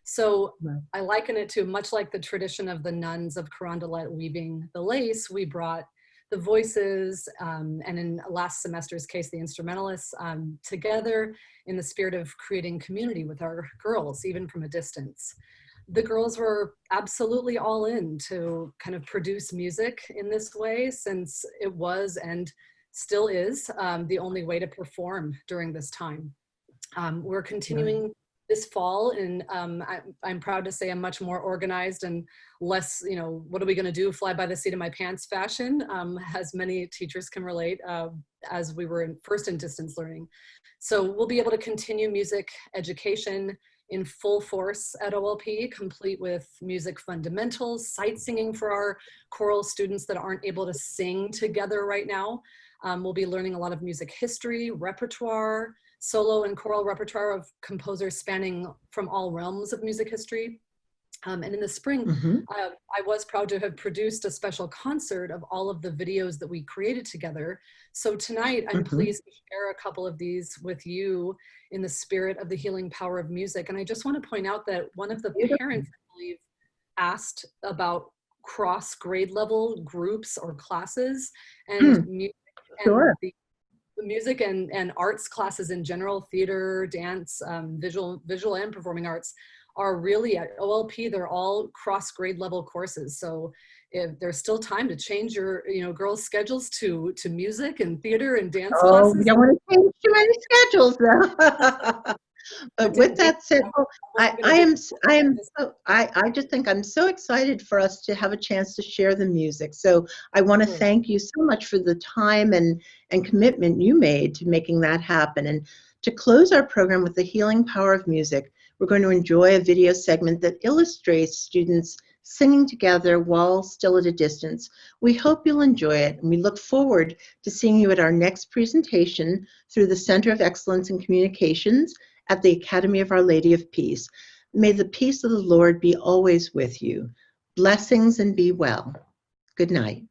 So I liken it to much like the tradition of the nuns of Carondelet weaving the lace. We brought the voices and in last semester's case, the instrumentalists together in the spirit of creating community with our girls, even from a distance. The girls were absolutely all in to kind of produce music in this way, since it was and still is the only way to perform during this time. We're continuing this fall, and I'm proud to say I'm much more organized and less, what are we going to do, fly by the seat of my pants fashion, as many teachers can relate, as we were first in distance learning. So we'll be able to continue music education in full force at OLP, complete with music fundamentals, sight singing for our choral students that aren't able to sing together right now. We'll be learning a lot of music history, repertoire, solo and choral repertoire of composers spanning from all realms of music history. And in the spring, I was proud to have produced a special concert of all of the videos that we created together. So tonight, I'm pleased to share a couple of these with you in the spirit of the healing power of music. And I just want to point out that one of the parents, I believe, asked about cross grade level groups or classes, and music, and the music and arts classes in general, theater, dance, visual and performing arts, are really at OLP, they're all cross grade level courses. So if there's still time to change your, girls' schedules to music and theater and dance
Oh,
classes.
we don't want to change too many schedules though. But with that said, I just think I'm so excited for us to have a chance to share the music. So I want to thank you so much for the time and commitment you made to making that happen. And to close our program with the healing power of music, we're going to enjoy a video segment that illustrates students singing together while still at a distance. We hope you'll enjoy it, and we look forward to seeing you at our next presentation through the Center of Excellence in Communications at the Academy of Our Lady of Peace. May the peace of the Lord be always with you. Blessings and be well. Good night.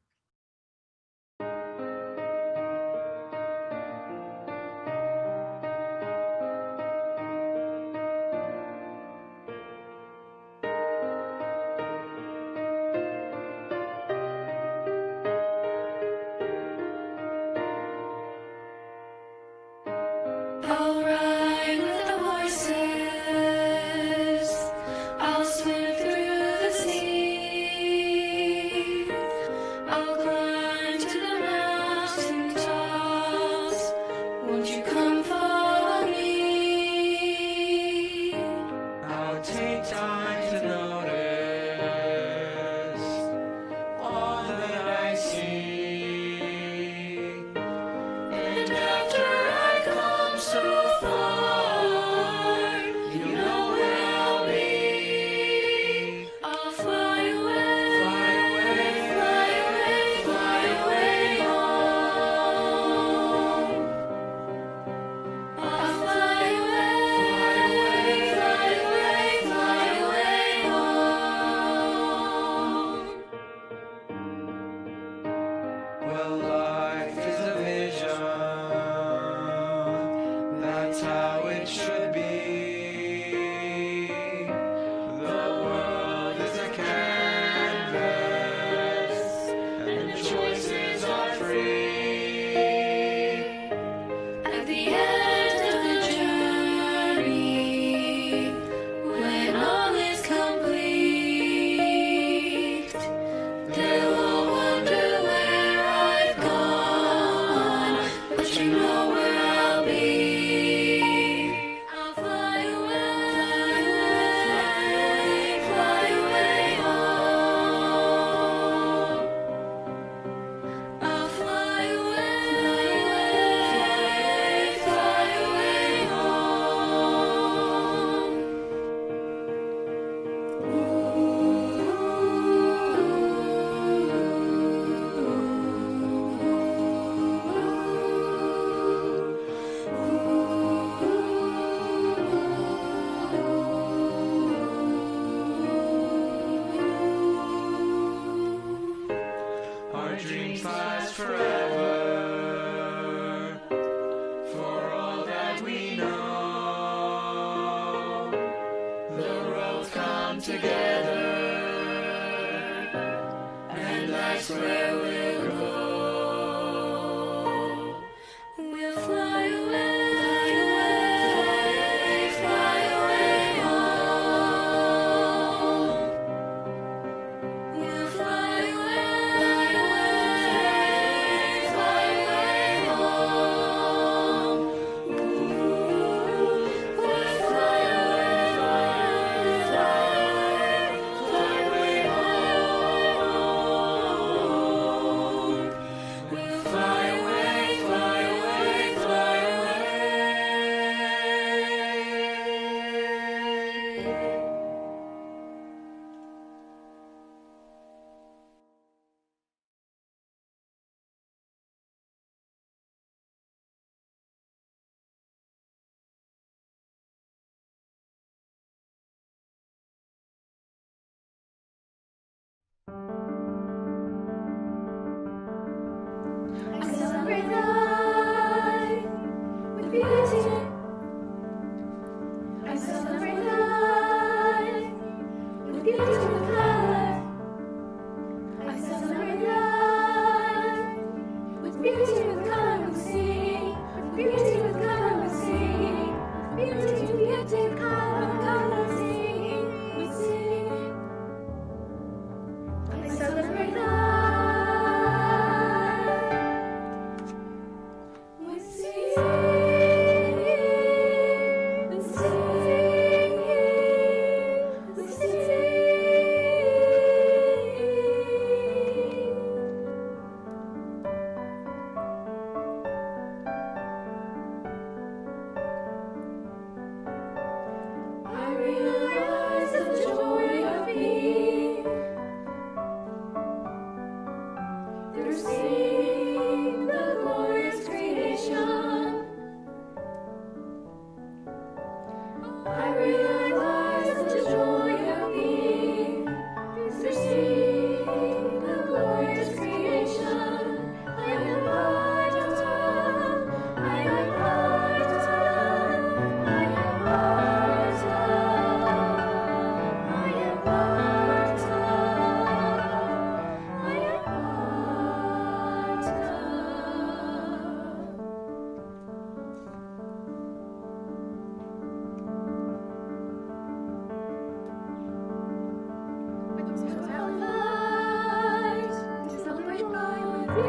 The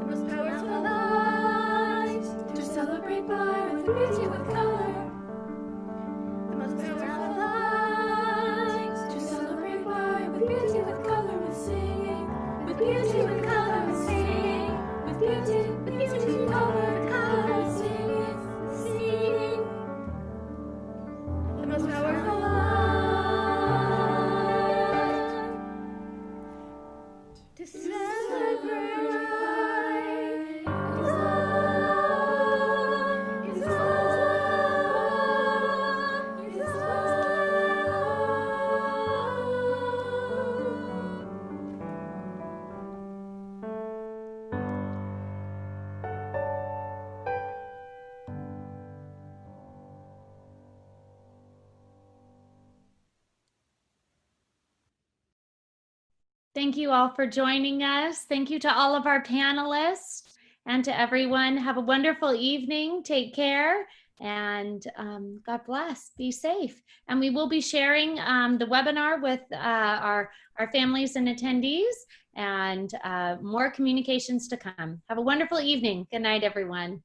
most powerful light to celebrate by with beauty, with color. The most powerful light to celebrate by with beauty, with color, with singing, with beauty, with color, with singing, with beauty, with color, with singing, singing. The most powerful light to celebrate is love, is love, is
Thank you all for joining us. Thank you to all of our panelists and to everyone. Have a wonderful evening. Take care and God bless. Be safe. And we will be sharing the webinar with our families and attendees and more communications to come. Have a wonderful evening. Good night, everyone.